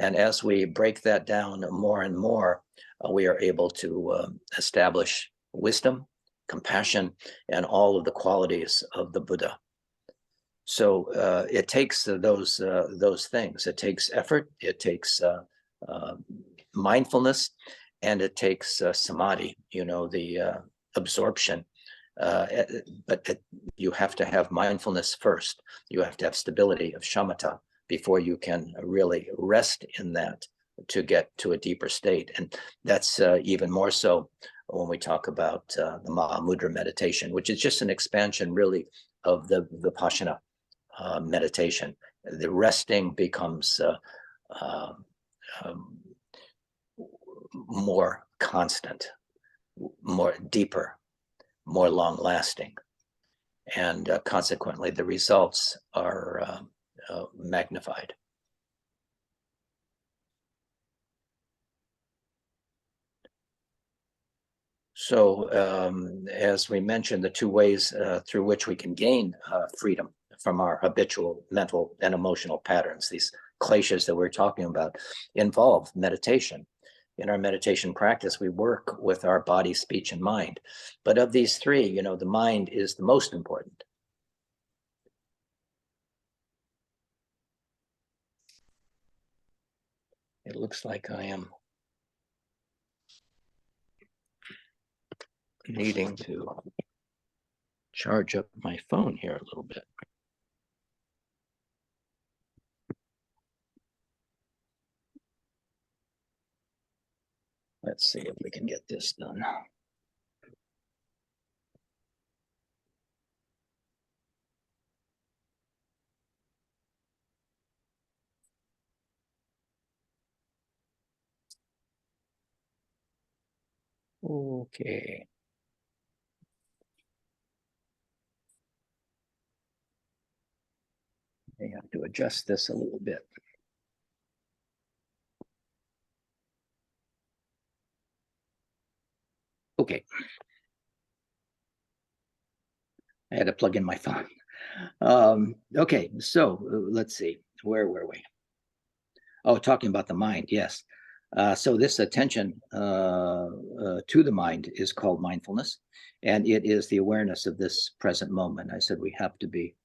And as we break that down more and more, we are able to establish wisdom, compassion, and all of the qualities of the Buddha. So it takes those things. It takes effort. It takes mindfulness, and it takes samadhi. The absorption. But you have to have mindfulness first. You have to have stability of shamatha before you can really rest in that to get to a deeper state. And that's even more so when we talk about the Mahamudra meditation, which is just an expansion really of the Vipashna meditation. The resting becomes more constant, more deeper, more long lasting. And consequently, the results are magnified. So as we mentioned, the two ways through which we can gain freedom from our habitual mental and emotional patterns, these kleshas that we're talking about, involve meditation. In our meditation practice, we work with our body, speech, and mind. But of these three, the mind is the most important. It looks like I am needing to charge up my phone here a little bit. Let's see if we can get this done. Okay. I have to adjust this a little bit. Okay. I had to plug in my phone. Okay, so let's see. Where were we? Oh, talking about the mind, yes. So this attention to the mind is called mindfulness, and it is the awareness of this present moment. I said we have to be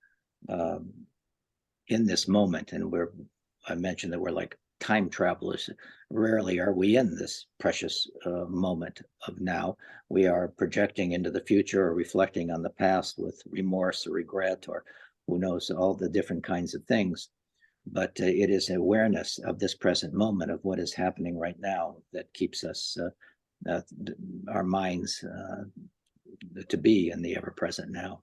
in this moment, and I mentioned that we're like time travelers. Rarely are we in this precious moment of now. We are projecting into the future or reflecting on the past with remorse or regret or who knows, all the different kinds of things. But it is awareness of this present moment of what is happening right now that keeps us, our minds to be in the ever-present now.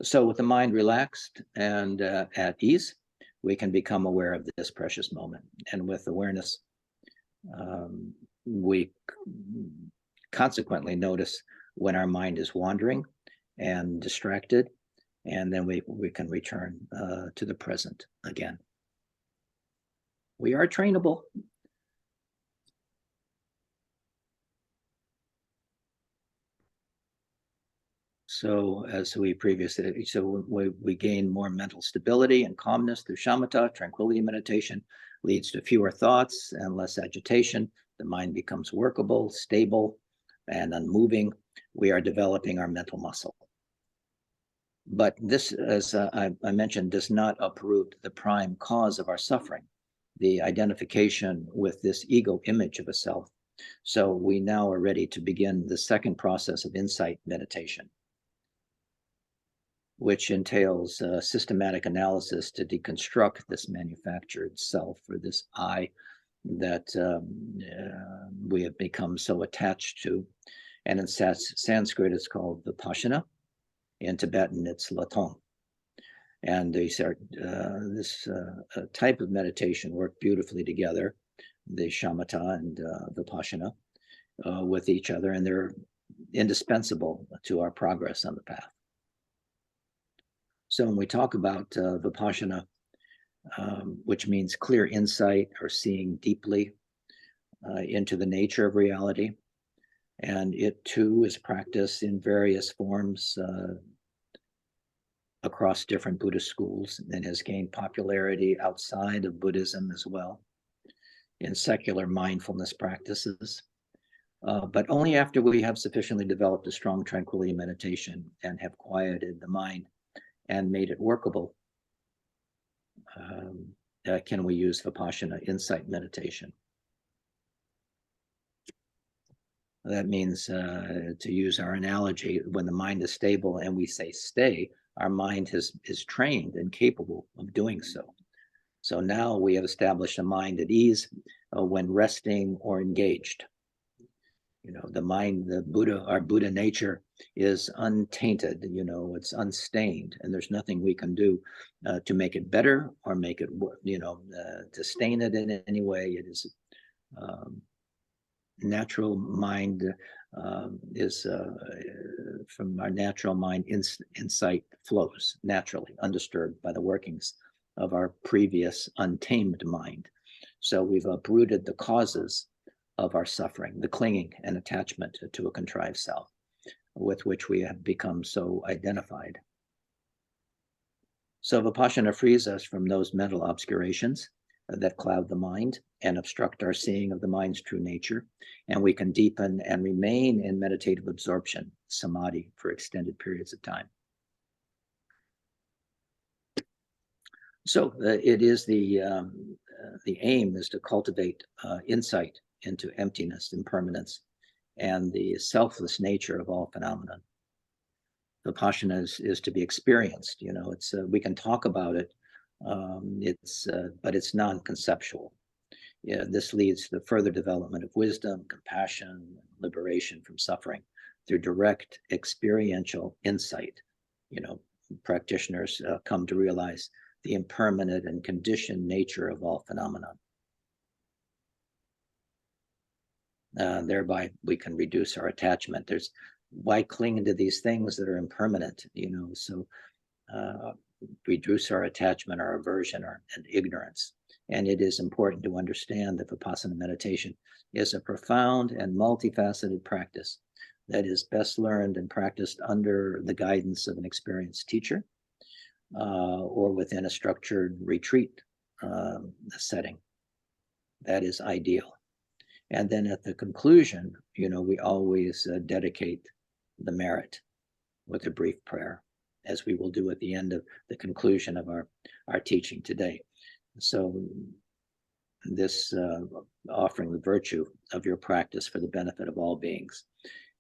So with the mind relaxed and at ease, we can become aware of this precious moment. And with awareness, we consequently notice when our mind is wandering and distracted, and then we can return to the present again. We are trainable. So as we previously, we gain more mental stability and calmness through shamatha. Tranquility meditation leads to fewer thoughts and less agitation. The mind becomes workable, stable, and unmoving. We are developing our mental muscle. But this, as I mentioned, does not uproot the prime cause of our suffering, the identification with this ego image of a self. So we now are ready to begin the second process of insight meditation, which entails systematic analysis to deconstruct this manufactured self or this I that we have become so attached to. And in Sanskrit, it's called Vipashna. In Tibetan, it's Latong. And these are this type of meditation work beautifully together, the Shamata and Vipashna, with each other, and they're indispensable to our progress on the path. So when we talk about Vipashna, which means clear insight or seeing deeply into the nature of reality. And it too is practiced in various forms across different Buddhist schools and has gained popularity outside of Buddhism as well in secular mindfulness practices. But only after we have sufficiently developed a strong tranquility meditation and have quieted the mind and made it workable, can we use Vipashna insight meditation. That means, to use our analogy, when the mind is stable and we say stay, our mind is trained and capable of doing so. So now we have established a mind at ease when resting or engaged. You know, the mind, the Buddha, our Buddha nature is untainted, you know, it's unstained, and there's nothing we can do to make it better or make it, you know, to stain it in any way. It is natural mind is from our natural mind, insight flows naturally, undisturbed by the workings of our previous untamed mind. So we've uprooted the causes of our suffering, the clinging and attachment to a contrived self with which we have become so identified. So Vipassana frees us from those mental obscurations that cloud the mind and obstruct our seeing of the mind's true nature, and we can deepen and remain in meditative absorption, samadhi, for extended periods of time. So it is the aim is to cultivate insight into emptiness, impermanence, and the selfless nature of all phenomena. Vipassana is to be experienced. You know, it's we can talk about it. But it's non-conceptual. Yeah, this leads to the further development of wisdom, compassion, liberation from suffering through direct experiential insight. You know, practitioners come to realize the impermanent and conditioned nature of all phenomena. Thereby, we can reduce our attachment. Why cling to these things that are impermanent? You know, so reduce our attachment, our aversion, and ignorance. And it is important to understand that Vipassana meditation is a profound and multifaceted practice that is best learned and practiced under the guidance of an experienced teacher or within a structured retreat setting. That is ideal. And then at the conclusion, you know, we always dedicate the merit with a brief prayer, as we will do at the end of the conclusion of our teaching today. So this offering the virtue of your practice for the benefit of all beings.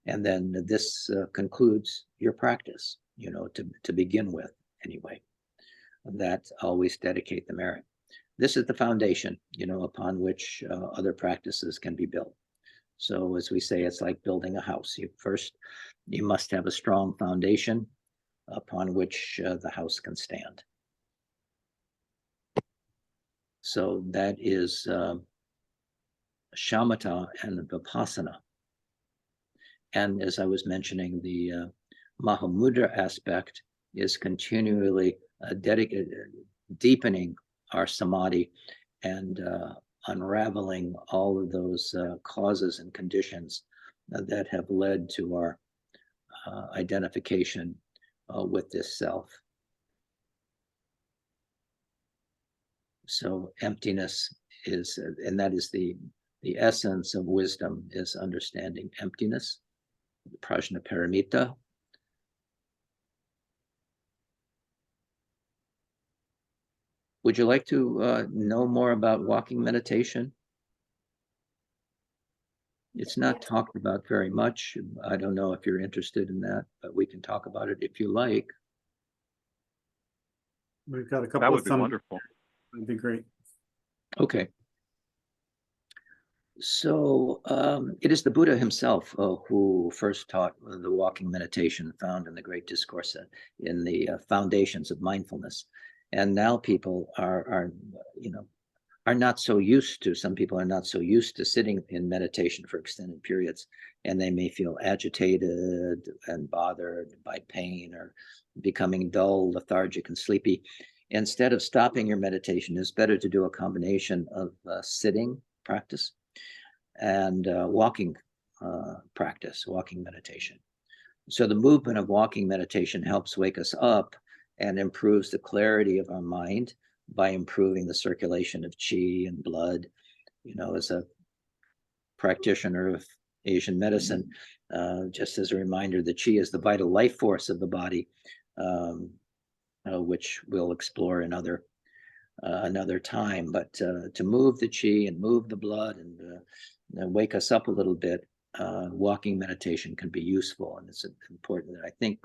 And then this concludes your practice, you know, to begin with anyway. That always dedicate the merit. This is the foundation, you know, upon which other practices can be built. So as we say, it's like building a house. You must have a strong foundation upon which the house can stand. So that is Shamata and Vipassana. And as I was mentioning, the Mahamudra aspect is continually deepening our samadhi and unraveling all of those causes and conditions that have led to our identification with this self. So emptiness is, and that is the essence of wisdom, is understanding emptiness, prajna paramita. Would you like to know more about walking meditation? It's not talked about very much. I don't know if you're interested in that, but we can talk about it if you like. We've got a couple That of would be wonderful. That'd be great. Okay. So it is the Buddha himself who first taught the walking meditation found in the Great Discourse in the Foundations of Mindfulness. And now people are not so used to, some people are not so used to sitting in meditation for extended periods, and they may feel agitated and bothered by pain or becoming dull, lethargic, and sleepy. instead of stopping your meditation, it's better to do a combination of sitting practice and walking practice, walking meditation. So the movement of walking meditation helps wake us up and improves the clarity of our mind by improving the circulation of qi and blood. You know, as a practitioner of Asian medicine, just as a reminder, the qi is the vital life force of the body, which we'll explore in another time. But to move the qi and move the blood and wake us up a little bit, walking meditation can be useful, and it's important that I think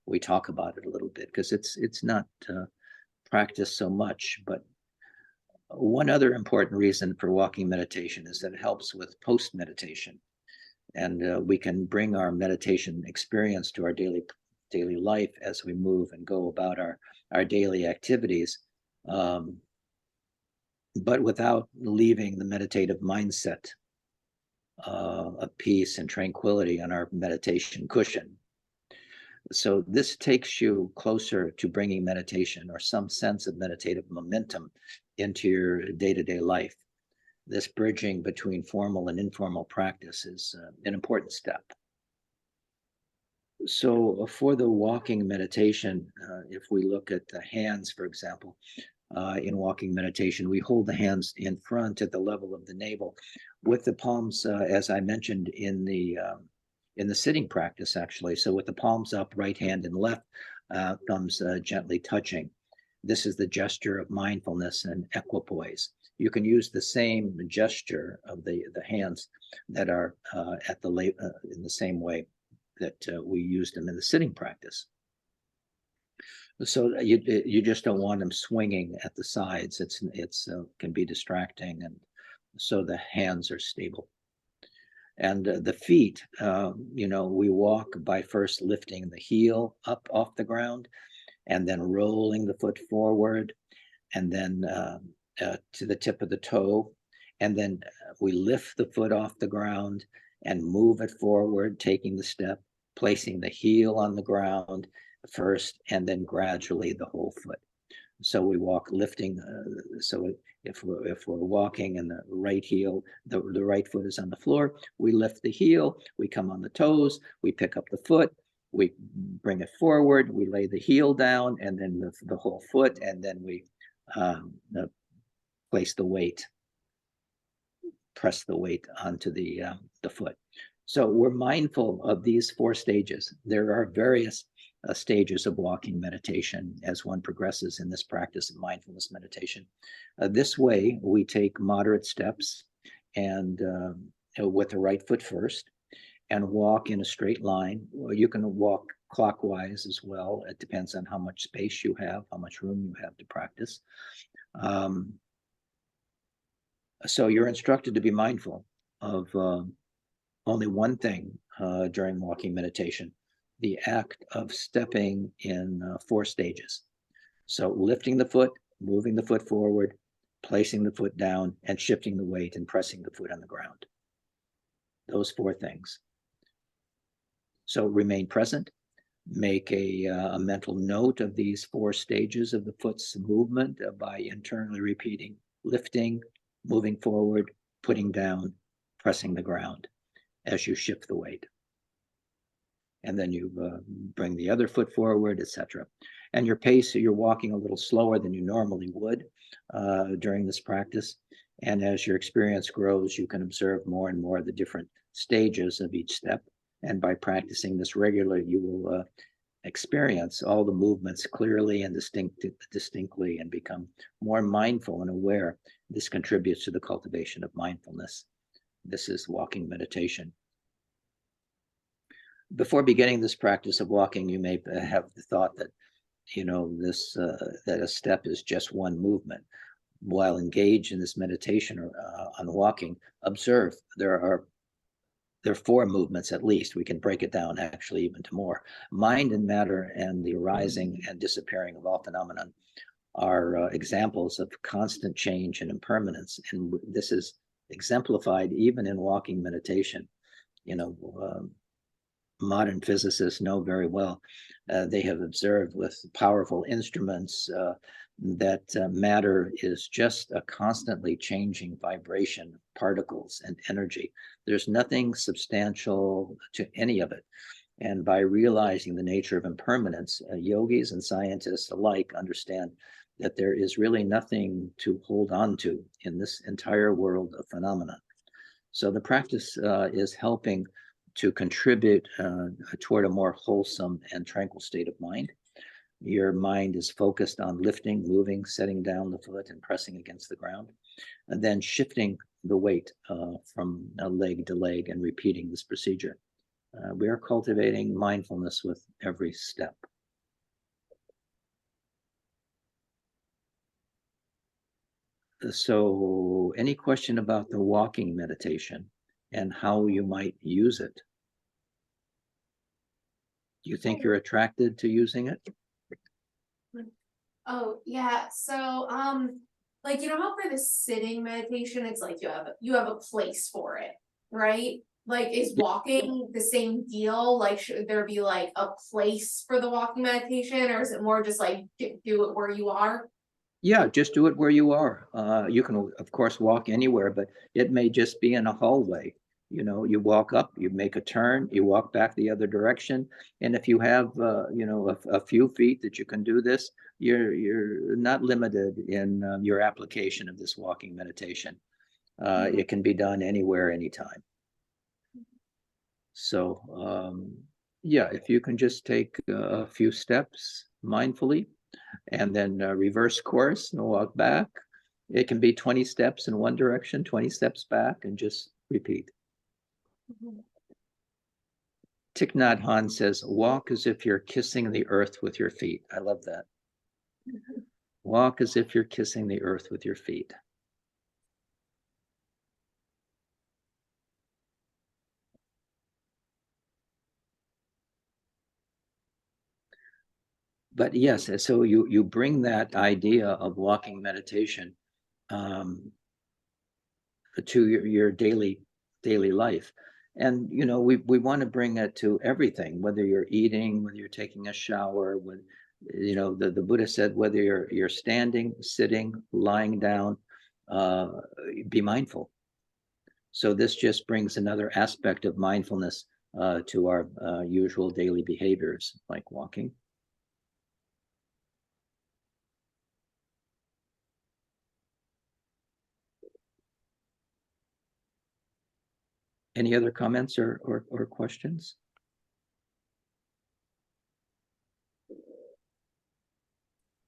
we talk about it a little bit, because it's not practiced so much. But one other important reason for walking meditation is that it helps with post meditation, and we can bring our meditation experience to our daily life as we move and go about our daily activities, but without leaving the meditative mindset of peace and tranquility on our meditation cushion. So this takes you closer to bringing meditation or some sense of meditative momentum into your day-to-day life. This bridging between formal and informal practice is an important step. So for the walking meditation, if we look at the hands, for example, in walking meditation, we hold the hands in front at the level of the navel, with the palms, as I mentioned, in the sitting practice, actually. So with the palms up, right hand and left, thumbs gently touching. This is the gesture of mindfulness and equipoise. You can use the same gesture of the hands that are in the same way that we used them in the sitting practice. So you just don't want them swinging at the sides. It's can be distracting, and so the hands are stable. And the feet, we walk by first lifting the heel up off the ground, and then rolling the foot forward, and then to the tip of the toe, and then we lift the foot off the ground and move it forward, taking the step, placing the heel on the ground first, and then gradually the whole foot. So we walk lifting. So if we're walking and the right heel, the right foot is on the floor, we lift the heel, we come on the toes, we pick up the foot, we bring it forward, we lay the heel down, and then the whole foot, and then we place the weight, press the weight onto the foot. So we're mindful of these 4 stages. There are various stages of walking meditation as one progresses in this practice of mindfulness meditation. This way, we take moderate steps and with the right foot first, and walk in a straight line. You can walk clockwise as well. It depends on how much space you have, how much room you have to practice. So you're instructed to be mindful of only one thing during walking meditation: the act of stepping in 4 stages. So lifting the foot, moving the foot forward, placing the foot down, and shifting the weight and pressing the foot on the ground. Those 4 things. So remain present, make a mental note of these 4 stages of the foot's movement by internally repeating: lifting, moving forward, putting down, pressing the ground as you shift the weight. And then you bring the other foot forward, etc. And your pace, you're walking a little slower than you normally would during this practice. And as your experience grows, you can observe more and more of the different stages of each step. And by practicing this regularly, you will experience all the movements clearly and distinctly, and become more mindful and aware. This contributes to the cultivation of mindfulness. This is walking meditation. Before beginning this practice of walking, you may have the thought that, that a step is just one movement. While engaged in this meditation on walking, observe there are 4 movements at least. We can break it down actually even to more. Mind and matter and the arising and disappearing of all phenomenon are examples of constant change and impermanence. And this is exemplified even in walking meditation. Modern physicists know very well. They have observed with powerful instruments that matter is just a constantly changing vibration of particles and energy. There's nothing substantial to any of it. And by realizing the nature of impermanence, yogis and scientists alike understand that there is really nothing to hold on to in this entire world of phenomena. So the practice is helping to contribute toward a more wholesome and tranquil state of mind. Your mind is focused on lifting, moving, setting down the foot and pressing against the ground, and then shifting the weight from leg to leg and repeating this procedure. We are cultivating mindfulness with every step. So, any question about the walking meditation and how you might use it? Do you think you're attracted to using it? Oh, yeah, so, like, you know how for the sitting meditation, it's like you have a place for it, right? Like, is walking the same deal? Like, should there be like a place for the walking meditation, or is it more just like do it where you are? Yeah, just do it where you are. You can, of course, walk anywhere, but it may just be in a hallway. You know, you walk up, you make a turn, you walk back the other direction, and if you have, you know, a few feet that you can do this, you're not limited in your application of this walking meditation. It can be done anywhere, anytime. So, yeah, if you can just take a few steps mindfully and then reverse course and walk back. It can be 20 steps in one direction, 20 steps back, and just repeat. Thich Nhat Hanh says, walk as if you're kissing the earth with your feet. I love that. Walk as if you're kissing the earth with your feet. But yes, so you bring that idea of walking meditation to your daily life. And you know, we want to bring it to everything, whether you're eating, whether you're taking a shower, when you know the Buddha said whether you're standing, sitting, lying down, be mindful. So this just brings another aspect of mindfulness to our usual daily behaviors, like walking. Any other comments or questions?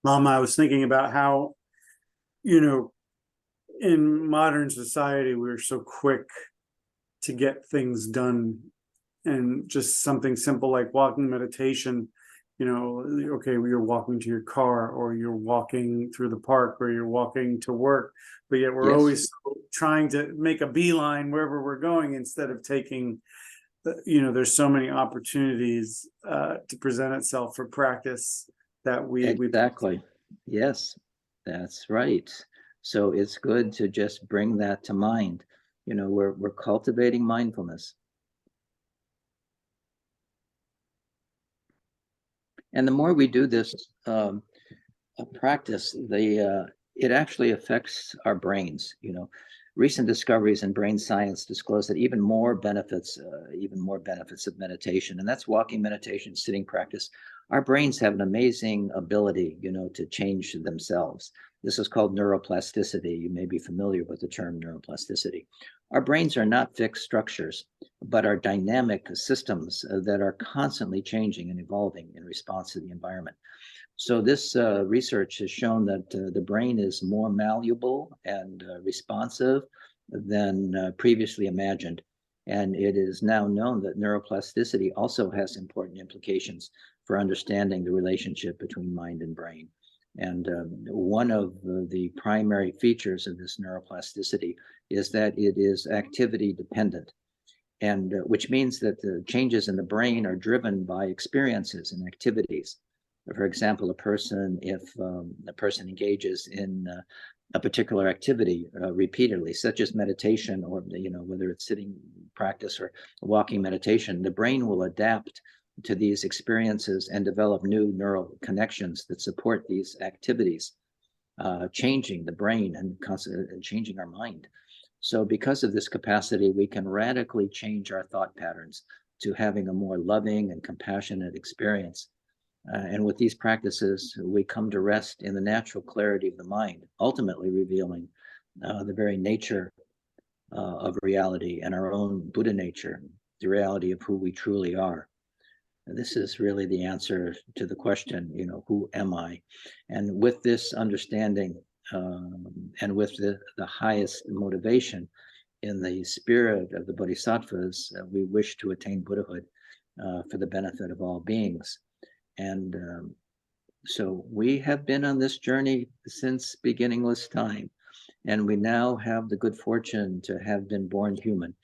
Lama, I was thinking about how, you know, in modern society, we're so quick to get things done, and just something simple like walking meditation, you know, okay, you're walking to your car, or you're walking through the park, or you're walking to work, but yet we're always trying to make a beeline wherever we're going instead of taking, you know, there's so many opportunities to present itself for practice that Exactly. Yes, that's right. So it's good to just bring that to mind. You know, we're cultivating mindfulness. And the more we do this practice, it actually affects our brains. You know, recent discoveries in brain science disclose that even more benefits of meditation, and that's walking meditation, sitting practice. Our brains have an amazing ability, you know, to change themselves. This is called neuroplasticity. You may be familiar with the term neuroplasticity. Our brains are not fixed structures, but are dynamic systems that are constantly changing and evolving in response to the environment. So this research has shown that the brain is more malleable and responsive than previously imagined. And it is now known that neuroplasticity also has important implications for understanding the relationship between mind and brain. And one of the primary features of this neuroplasticity is that it is activity dependent, and which means that the changes in the brain are driven by experiences and activities. For example, if a person engages in a particular activity repeatedly, such as meditation, or you know, whether it's sitting practice or walking meditation, the brain will adapt to these experiences and develop new neural connections that support these activities. changing the brain and changing our mind. So because of this capacity, we can radically change our thought patterns to having a more loving and compassionate experience. And with these practices, we come to rest in the natural clarity of the mind, ultimately revealing the very nature of reality and our own Buddha nature, the reality of who we truly are. And this is really the answer to the question, who am I? And with this understanding and with the highest motivation in the spirit of the Bodhisattvas, we wish to attain Buddhahood for the benefit of all beings. And so we have been on this journey since beginningless time. And we now have the good fortune to have been born human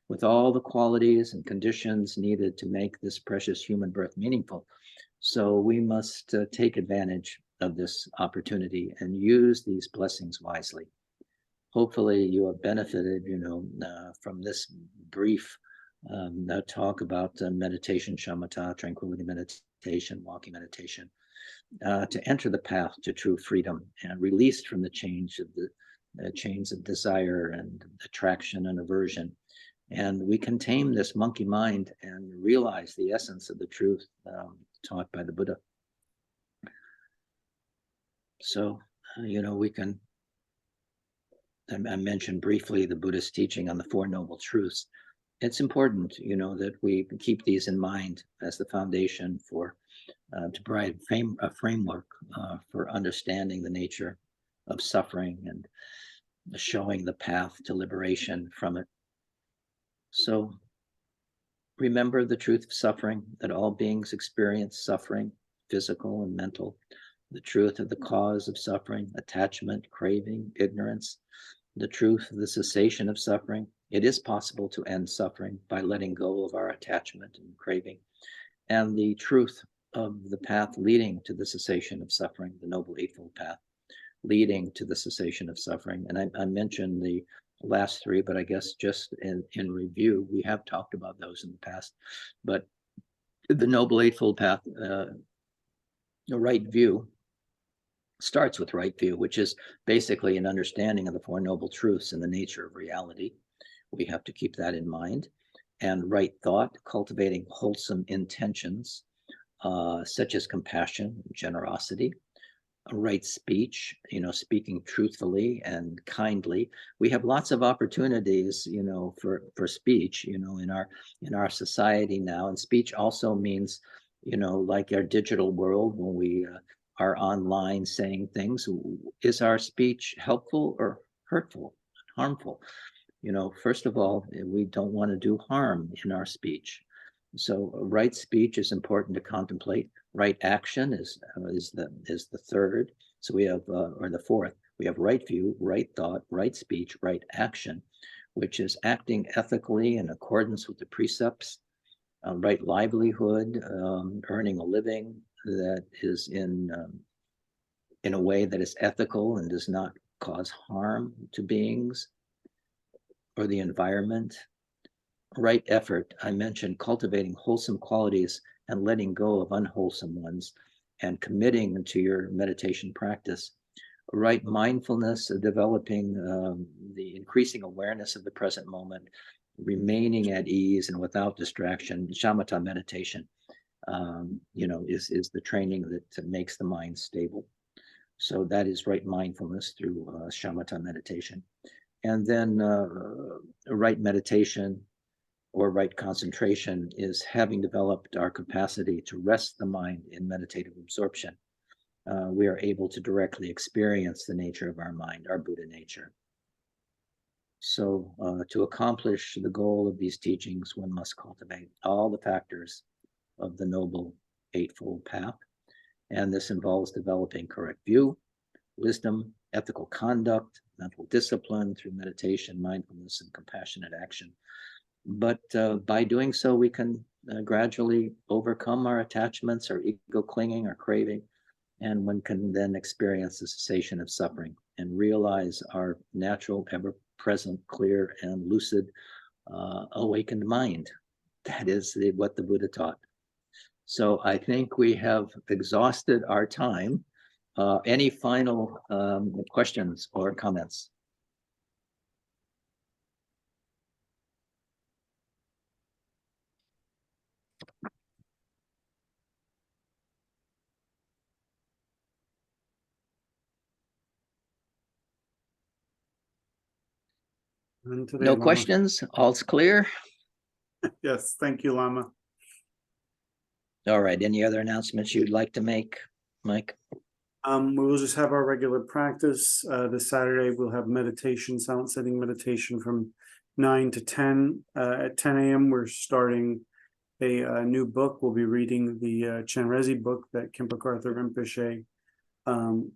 with all the qualities and conditions needed to make this precious human birth meaningful. So we must take advantage of this opportunity and use these blessings wisely. Hopefully you have benefited, from this brief talk about meditation, shamatha, tranquility meditation, walking meditation, to enter the path to true freedom and released from the chains of desire and attraction and aversion. And we can tame this monkey mind and realize the essence of the truth taught by the Buddha. So, we can, I mentioned briefly the Buddha's teaching on the Four Noble Truths. It's important, that we keep these in mind as the foundation for to provide a framework for understanding the nature of suffering and showing the path to liberation from it. So remember the truth of suffering, that all beings experience suffering, physical and mental, the truth of the cause of suffering, attachment, craving, ignorance, the truth of the cessation of suffering. It is possible to end suffering by letting go of our attachment and craving, and the truth of the path leading to the cessation of suffering, the Noble Eightfold Path, leading to the cessation of suffering. And I mentioned the last three, but I guess just in review, we have talked about those in the past. But the Noble Eightfold Path, the right view, starts with right view, which is basically an understanding of the Four Noble Truths and the nature of reality. We have to keep that in mind. And right thought, cultivating wholesome intentions, such as compassion, generosity. Right speech, speaking truthfully and kindly. We have lots of opportunities, for speech, in our society now. And speech also means, like our digital world, when we are online saying things, is our speech helpful or hurtful, harmful? First of all, we don't want to do harm in our speech. So right speech is important to contemplate. Right action is the third. So we have, or the fourth, we have right view, right thought, right speech, right action, which is acting ethically in accordance with the precepts, right livelihood, earning a living that is in a way that is ethical and does not cause harm to beings or the environment. Right effort, I mentioned cultivating wholesome qualities and letting go of unwholesome ones and committing to your meditation practice. Right mindfulness, developing the increasing awareness of the present moment, remaining at ease and without distraction. Shamatha meditation, is the training that makes the mind stable. So that is right mindfulness through shamatha meditation. And then right meditation or right concentration is having developed our capacity to rest the mind in meditative absorption. We are able to directly experience the nature of our mind, our Buddha nature. So to accomplish the goal of these teachings, one must cultivate all the factors of the Noble Eightfold Path. And this involves developing correct view, wisdom, ethical conduct, mental discipline through meditation, mindfulness, and compassionate action. But by doing so, we can gradually overcome our attachments, our ego clinging, our craving, and one can then experience the cessation of suffering and realize our natural, ever-present, clear, and lucid, awakened mind. That is what the Buddha taught. So I think we have exhausted our time. Any final questions or comments? And today, No Lama. questions? All's clear? Yes, thank you, Lama. All right. Any other announcements you'd like to make, Mike? We will just have our regular practice. This Saturday, we'll have meditation, silent sitting meditation from 9 to 10. At 10 a.m., we're starting a new book. We'll be reading the Chenrezig book that Khenpo Arthur Rinpoche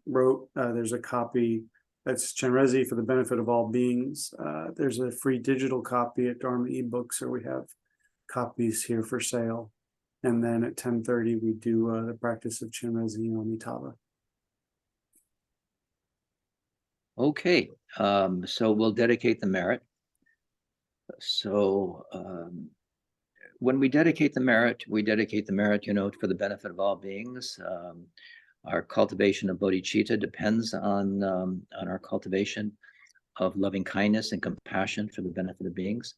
wrote. There's a copy that's Chenrezig for the benefit of all beings. There's a free digital copy at Dharma eBooks, so we have copies here for sale. And then at 10:30, we do the practice of Chenrezig and Amitabha. Okay, so we'll dedicate the merit. So when we dedicate the merit, for the benefit of all beings. Our cultivation of bodhicitta depends on our cultivation of loving kindness and compassion for the benefit of beings.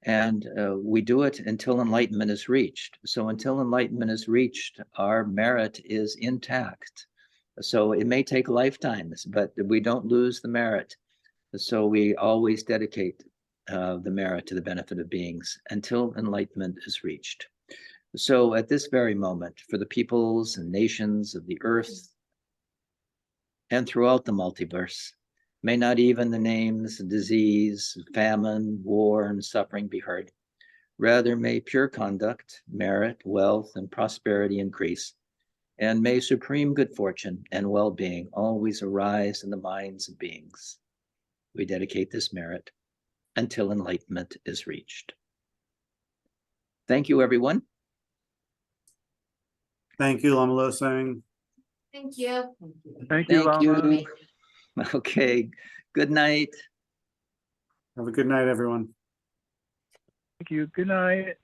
And we do it until enlightenment is reached. So until enlightenment is reached, our merit is intact. So it may take lifetimes, but we don't lose the merit. So we always dedicate the merit to the benefit of beings until enlightenment is reached. So at this very moment, for the peoples and nations of the earth and throughout the multiverse, may not even the names disease, famine, war, and suffering be heard. Rather, may pure conduct, merit, wealth, and prosperity increase. And may supreme good fortune and well-being always arise in the minds of beings. We dedicate this merit until enlightenment is reached. Thank you, everyone. Thank you, Lama Losang. Thank you. Thank you, Thank Lama. you. Okay, good night. Have a good night, everyone. Thank you. Good night.